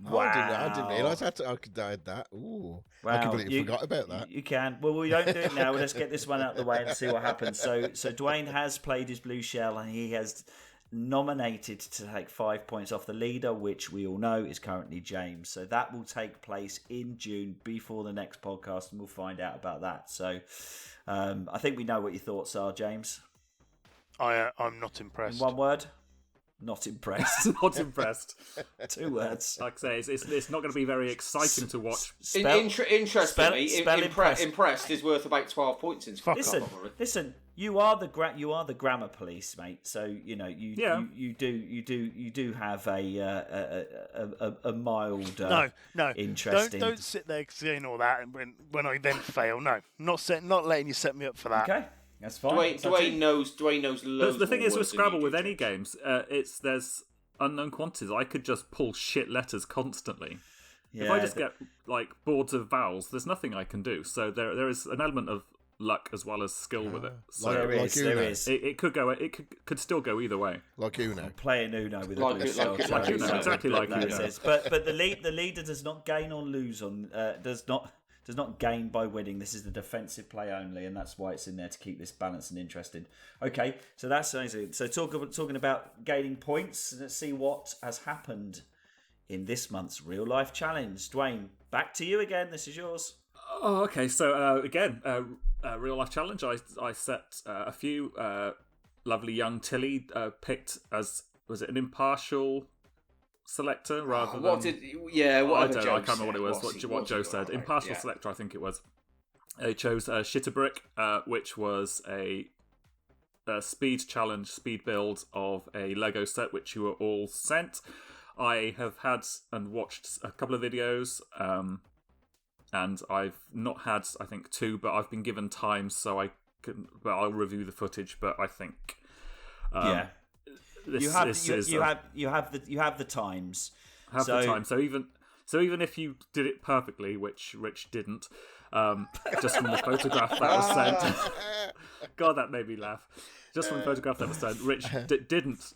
Wow. I didn't realise I could add that. Ooh, I completely forgot about that. You can. Well, we don't do it now. Let's get this one out of the way and see what happens. So Duane has played his blue shell, and he has nominated to take 5 points off the leader, which we all know is currently James. So that will take place in June before the next podcast, and we'll find out about that. So I think we know what your thoughts are, James. I'm not impressed. In one word, not impressed. Not impressed. 2 words. Like I say, it's not going to be very exciting to watch. Interestingly, impressed is worth about 12 points in Scotland. Listen. You are the grammar police, mate. So you know you do have a mild interest. Don't sit there saying all that, and when I then fail, no, not letting you set me up for that. Okay, that's fine. Duane knows loads. The thing more is with words than Scrabble, you with do, any James. games, there's unknown quantities. I could just pull shit letters constantly. Yeah, if I just get like boards of vowels, there's nothing I can do. So there is an element of luck as well as skill with it. So there is. It could still go either way. Like Uno. Playing Uno with a blue shell. Like Uno, exactly like Uno. But the leader does not gain or lose on does not gain by winning. This is the defensive play only, and that's why it's in there to keep this balanced and interesting. Okay, so that's amazing. So talking about gaining points, let's see what has happened in this month's real life challenge. Duane, back to you again. This is yours. Oh, okay. So again, real life challenge. I set a few lovely young Tilly picked as, was it an impartial selector rather than whatever I can't remember said. what it was. What Joe said. Impartial selector, I think it was. They chose Shitterbrick, which was a speed challenge, speed build of a Lego set, which you were all sent. I have had and watched a couple of videos. And I've not had, I think, 2, but I've been given time, so I'll review the footage. But I think, You have the times. Have the time. So even if you did it perfectly, which Rich didn't, just from the photograph that was sent. God, that made me laugh. Just from the photograph that was sent, Rich didn't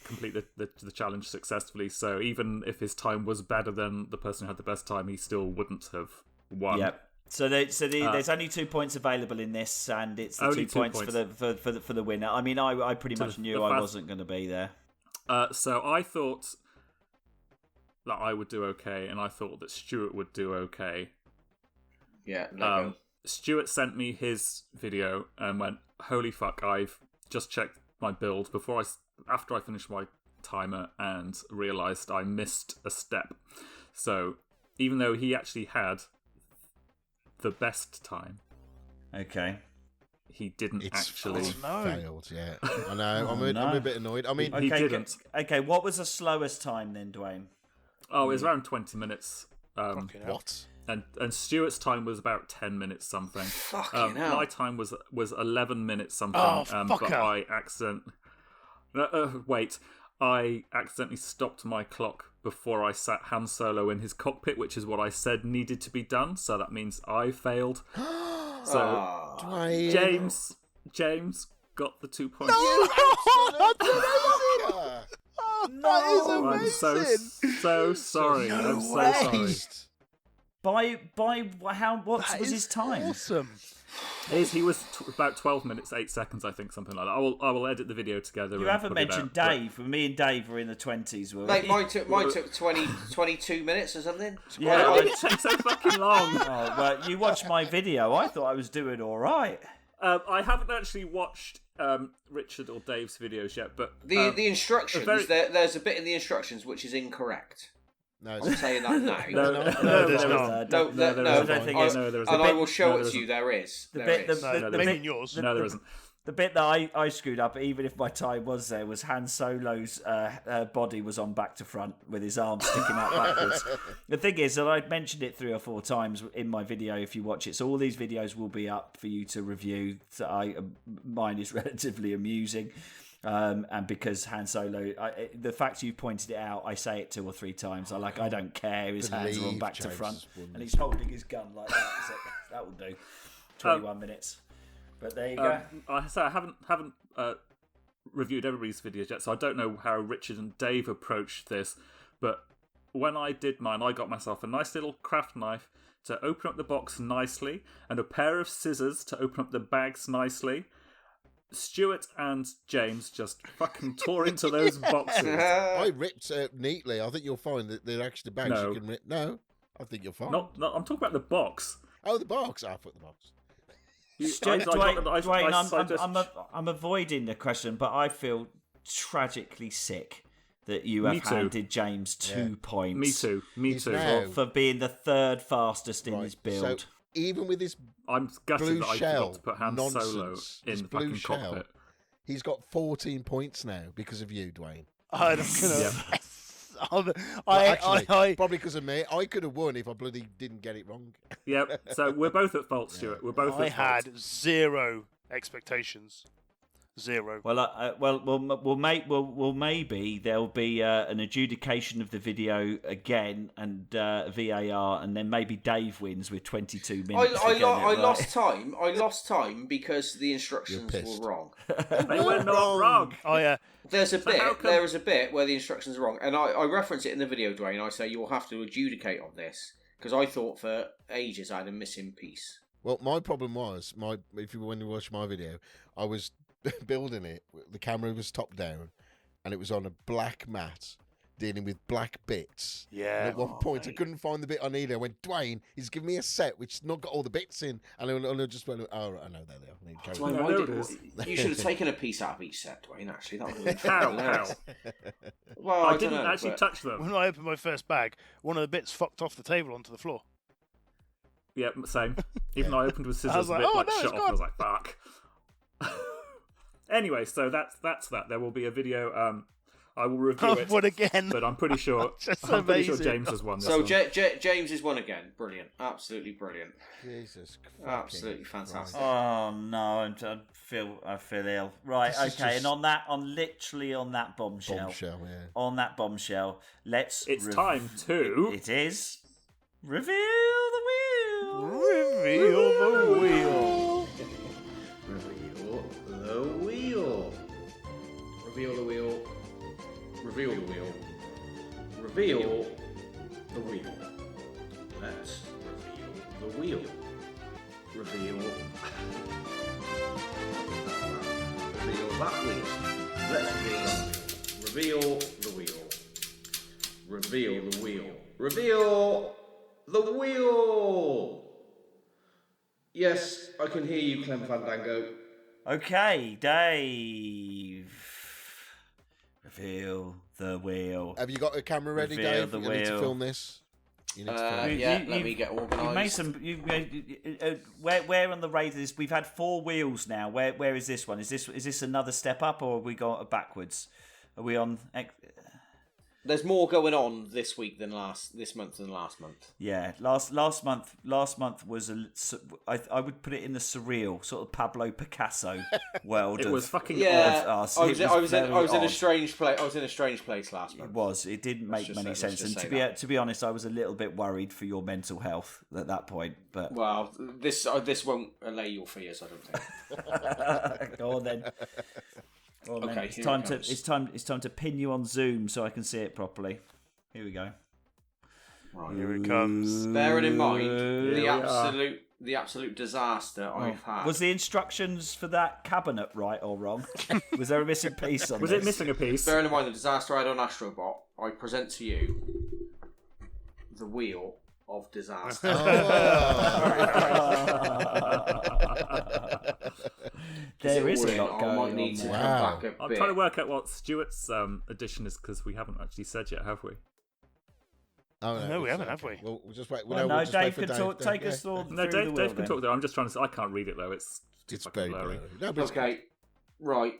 complete the challenge successfully. So even if his time was better than the person who had the best time, he still wouldn't have won. Yep. So there's only 2 points available in this, and it's the 2 points for the winner. I mean, I pretty much knew I wasn't going to be there. So I thought that I would do okay, and I thought that Stuart would do okay. Yeah. No. Stuart sent me his video and went, "Holy fuck! I've just checked my build after I finished my timer and realised I missed a step." So even though he actually had the best time, okay, he didn't actually failed. Yeah, I know. I'm a bit annoyed. I mean, he didn't. Okay, what was the slowest time then, Duane? Oh, it was around 20 minutes. what? And Stuart's time was about 10 minutes something. Fucking hell. My time was 11 minutes something. Oh, but fucker. I accidentally stopped my clock before I sat Han Solo in his cockpit, which is what I said needed to be done. So that means I failed. So Duane. James got the 2 points. That is amazing. I'm so sorry. I'm so sorry. By how? What was his time? Awesome. He was about 12 minutes 8 seconds, I think, something like that. I will edit the video together. You haven't mentioned Dave. Me and Dave were in the 20s. Mate, mine took 22 minutes or something. Yeah, why did it take so fucking long? Oh, well, you watched my video. I thought I was doing all right. I haven't actually watched Richard or Dave's videos yet, but the instructions. There's a bit in the instructions which is incorrect. No, I'm saying that now. No, there's not. No, and I will show it to you. There is. Maybe in yours. No, there isn't. The bit that I screwed up, even if my time was there, was Han Solo's body was on back to front with his arms sticking out backwards. The thing is that I'd mentioned it 3 or 4 times in my video if you watch it. So all these videos will be up for you to review. So mine is relatively amusing. And because Han Solo, the fact you pointed it out, I say it 2 or 3 times. I don't care. His hands are on back to front, and he's holding his gun like that. So that will do. 21 minutes. But there you go. I haven't reviewed everybody's videos yet, so I don't know how Richard and Dave approached this. But when I did mine, I got myself a nice little craft knife to open up the box nicely, and a pair of scissors to open up the bags nicely. Stuart and James just fucking tore into those boxes. I ripped neatly. I think you'll find that they're actually bags you can rip. No, I think you'll find. No, I'm talking about the box. Oh, the box. I put the box. Duane, I'm avoiding the question, but I feel tragically sick that you have handed James 2 points. Me too. For being the 3rd fastest in his build. So even with this I'm gutted blue that I shell forgot to put Han Solo in the fucking cockpit. He's got 14 points now because of you, Duane. I'm gonna. Actually, probably because of me. I could have won if I bloody didn't get it wrong. Yep. So we're both at fault, Stuart. We're both I at fault. had 0 expectations. 0. Well, maybe there'll be an adjudication of the video again and VAR, and then maybe Dave wins with 22 minutes. I lost time because the instructions were wrong. They were not wrong. Oh yeah. There is a bit where the instructions are wrong, and I reference it in the video, Duane. I say you'll have to adjudicate on this because I thought for ages I had a missing piece. Well, my problem was when you watch my video, I was building it. The camera was top down, and it was on a black mat dealing with black bits. Yeah. And at one point, I couldn't find the bit I needed. I went, Duane, he's giving me a set which's not got all the bits in, and I just went, oh, I know, there they are. Duane, you should have taken a piece out of each set, Duane. Actually, that would have been How? Well, I didn't actually touch them. When I opened my first bag, one of the bits fucked off the table onto the floor. Yeah, same. Even though I opened with scissors, I was like, a bit oh, like no, shut it's off. gone. I was like, fuck. Anyway, so that's that. There will be a video I will review it. What again? But I'm pretty sure. Just I'm pretty sure amazing. James has won this So one. James is one again. Brilliant. Absolutely brilliant. Jesus. Absolutely fantastic. Oh no, I feel ill. Right, This is okay, just- and on that bombshell. Bombshell, yeah. On that bombshell, let's. It's time to. It is. Reveal the wheel. Reveal the wheel. Reveal the wheel. Reveal the wheel. Reveal the wheel. Reveal the wheel. Let's reveal the wheel. Reveal. Reveal that wheel. Let's reveal the wheel. Reveal the wheel. Reveal the wheel. Yes, I can hear you, Clem Fandango. Okay, Dave. Reveal the wheel. Have you got a camera ready, Reveal Dave? the You need to wheel. film this. You need to film it. Yeah, let me get You made organised. some. Where on the radar is? We've had 4 wheels now. Where is this one? Is this another step up, or have we got backwards? Are we on? There's more going on this week than this month than last month. Yeah, last month was I would put it in the surreal sort of Pablo Picasso world. It was fucking Yeah, of us. I was It in a very strange place. I was in a strange place last It month. was. It didn't make just many say- let's sense. And just to be honest, I was a little bit worried for your mental health at that point. But Well, this won't allay your fears, I don't think. go on then. Go on then. Okay, It's here time it to comes. it's time to pin you on Zoom so I can see it properly. Here we go. Right. Here it comes. Bearing in mind Here we the absolute disaster I've had. Was the instructions for that cabinet right or wrong? Was there a missing piece on Was this? it missing a piece? Bearing in mind the disaster I had on Astrobot, I present to you the wheel of disaster. There is All a in, lot I going might on need to there. come back a I'm bit. trying to work out what Stuart's edition is because we haven't actually said yet, have we? Oh, No, we haven't, have we? We'll just wait. Well, we'll no, just wait Dave for can Dave. talk, take Yeah. us through No, the Dave wheel can then. talk there. I'm just trying to. I can't read it though. It's too It's fucking very blurry. blurry. No, but it's Okay, right.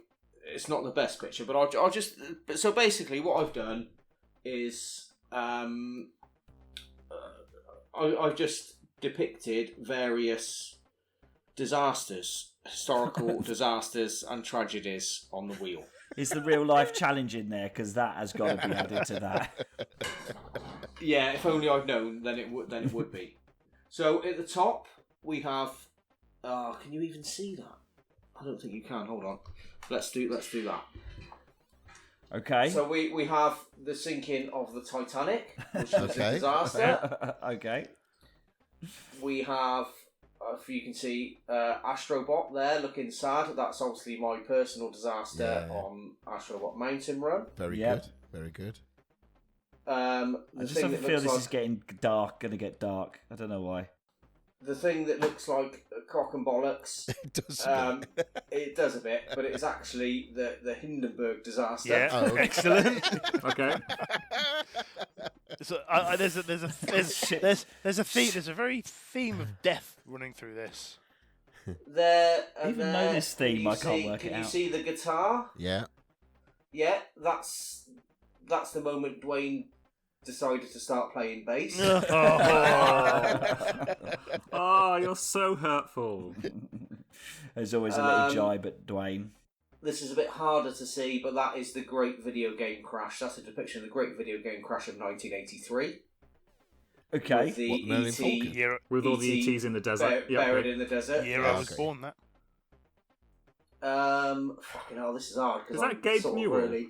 It's not the best picture, but I'll just. So basically, what I've done is I've just depicted various disasters, historical disasters, and tragedies on the wheel. Is the real life challenge in there? Because that has got to be added to that. Yeah, if only I'd known, then it would be. So at the top we have. Can you even see that? I don't think you can. Hold on. Let's do that. Okay. So we have the sinking of the Titanic, which was Okay. a disaster. Okay. We have, if you can see, Astrobot there looking sad. That's obviously my personal disaster Yeah. on Astrobot Mountain Run. very Yep. good. Very good. I The just thing have a that feel looks this like is getting dark. Going to get dark. I don't know why. the thing that looks like a cock and bollocks. It does. It does a bit, but it's actually the Hindenburg disaster. Yeah, Oh, okay. excellent. Okay. So there's a theme. There's a very theme of death running through this. There, and Even there, know this theme, can you I can't see- work it Can you out. see the guitar? Yeah. Yeah, that's the moment Duane decided to start playing bass. Oh, you're so hurtful. There's always a little jibe at Duane. This is a bit harder to see, but that is the Great Video Game Crash. That's a depiction of the Great Video Game Crash of 1983. Okay. With the What, Merlin ET Falcon? Year, With all the E.T. ETs in the desert. Yeah, buried okay. in the desert. year yes. I was born. That. Fucking hell, this is hard. 'cause Is that I'm Gabe sort of Newell?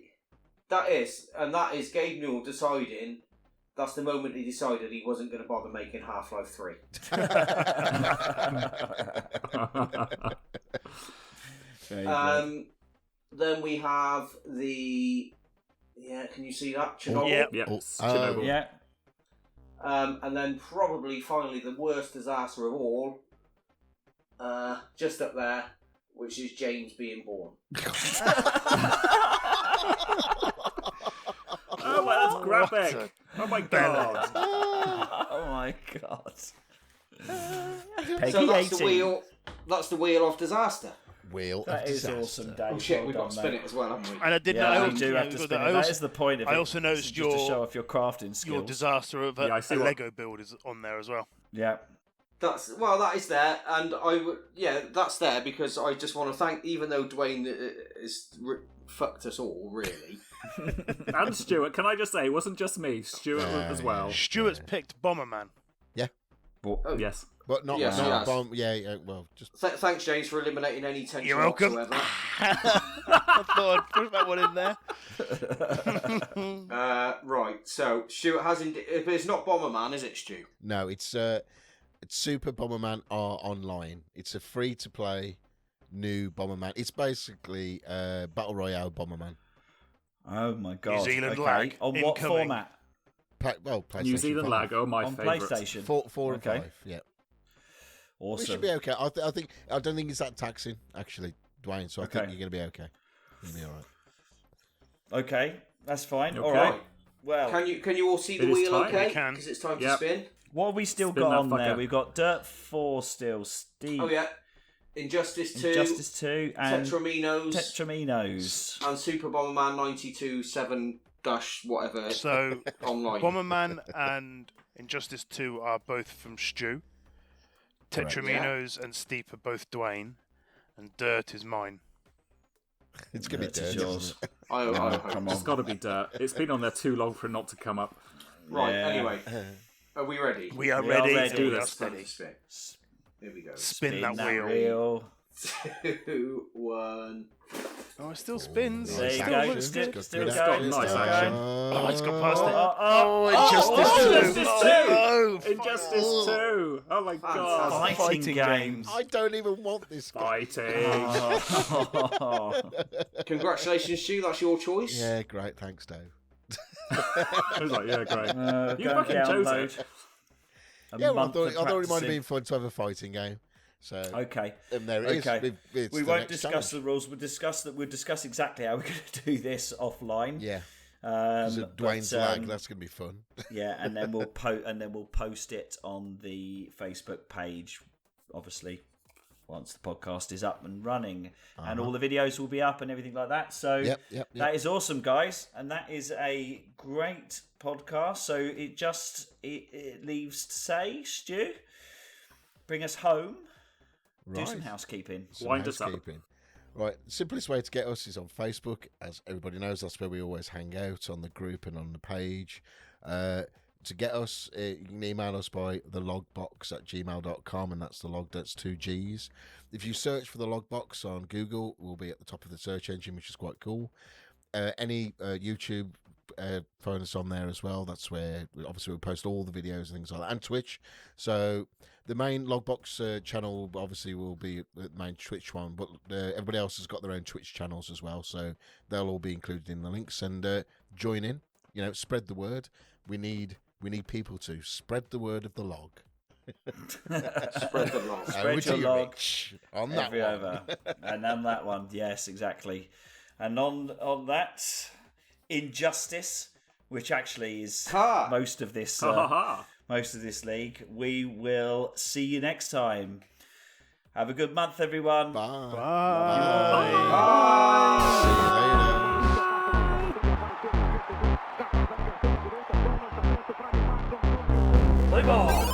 That is Gabe Newell deciding. That's the moment he decided he wasn't going to bother making Half-Life 3. Very good. Then we have the. Yeah, can you see that? Chernobyl. Yeah. Yeah. Oh, Chernobyl. Yeah. And then probably finally the worst disaster of all, just up there, which is James being born. Oh my, that's graphic. Oh my god. Oh my god. Peggy So that's 18. the wheel. That's the wheel of disaster. Wheel That of is disaster. awesome, Dave. Oh shit, Well we've got done, to spin mate. it as well, haven't we? And I did Yeah, know you do have to spin it. That is the point of it. I also noticed just to show off your crafting skills. your disaster of a, Yeah, I see a what- Lego build is on there as well. Yeah. That is there, and that's there because I just want to thank, even though Duane is fucked us all, really. And Stuart, can I just say, it wasn't just me. Stuart as well. Stuart's picked Bomberman. Oh, Yes. But not, Yes, not yes. bomb. Yeah, well, just Thanks, James, for eliminating any tension You're welcome. whatsoever. I thought I'd push that one in there. Right, so Stuart has but it's not Bomberman, is it, Stu? no. It's Super Bomberman R Online. It's a free-to-play new Bomberman. It's basically Battle Royale Bomberman. Oh my god. Zealand okay. lag On what incoming. format? PlayStation New Zealand 5. lag, oh my On favourite. PlayStation. 4 and Okay. 5. Yeah. It Awesome. should be okay. I don't think it's that taxing, actually, Duane. So I think Okay. you're going to be okay. You'll be all right. Okay, that's fine. Okay. All right. Well, Can you all see the It is wheel time. okay? We can. Because it's time Yep. to spin. what have we still Spin got that on there? fucker. We've got Dirt 4 still, Steve. Oh yeah, Injustice 2, Injustice 2, and Tetraminos, Tetraminos. and Super Bomberman 92-7 whatever So, online. Bomberman and Injustice 2 are both from Stu. Correct. Tetraminos and Steep are both Duane. And Dirt is mine. It's going to be Dirt is dirty. yours. Isn't it? I Oh, hope. come It's on. got to be dirt. It's been on there too long for it not to come up. Right. Yeah. Anyway, are we ready? We are We are ready. ready. We Do are this. steady. Spin. Here we go. Spin that wheel. 2, 1. Oh, it still spins. There you Still go. looks Still, good. still It's going. got nice still action. going. Oh, it's got past it. Oh, Injustice 2! Oh, Injustice 2! Oh my god. Fantastic. Fighting games. I don't even want this guy. Fighting. Oh. Congratulations, Stu. That's your choice. Yeah, great. Thanks, Dave. I was like, yeah, great. You Go and fucking chose download it. a Yeah, well, I month thought of it might have practicing. been fun to have a fighting game. So, Okay. and there it is. Okay. It's We the won't next discuss challenge. the rules. We'll discuss exactly how we're going to do this offline. Yeah, because of Dwayne's lag, that's going to be fun. yeah, and then we'll post it on the Facebook page, obviously, once the podcast is up and running, and all the videos will be up and everything like that. So Yep. that is awesome, guys, and that is a great podcast. So it leaves to say, Stu, bring us home. Do some housekeeping. Some Wind us up. housekeeping. Right, the simplest way to get us is on Facebook. As everybody knows, that's where we always hang out, on the group and on the page. To get us, you can email us by TheLoggBox@gmail.com, and that's the log, that's 2 G's. If you search for the Logbox on Google, we'll be at the top of the search engine, which is quite cool. Any YouTube, phone us on there as well. That's where obviously we post all the videos and things like that, and Twitch. So the main Logbox channel obviously will be the main Twitch one, but everybody else has got their own Twitch channels as well, so they'll all be included in the links. And join in, spread the word. We need people to spread the word of the log. Spread the log. Spread your you, log Rich, on that every one. over. And on that one, yes, exactly. And on that, Injustice, which actually is Ha! most of this league. We will see you next time. Have a good month, everyone. Bye. Bye. See you later. Play ball.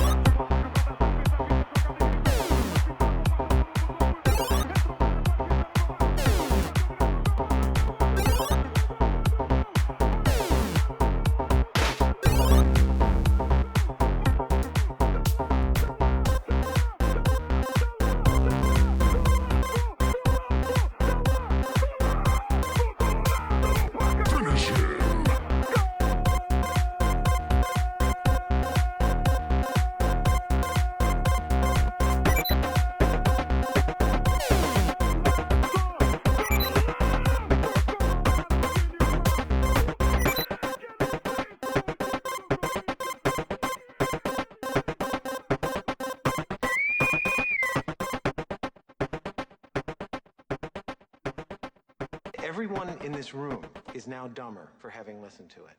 Everyone in this room is now dumber for having listened to it.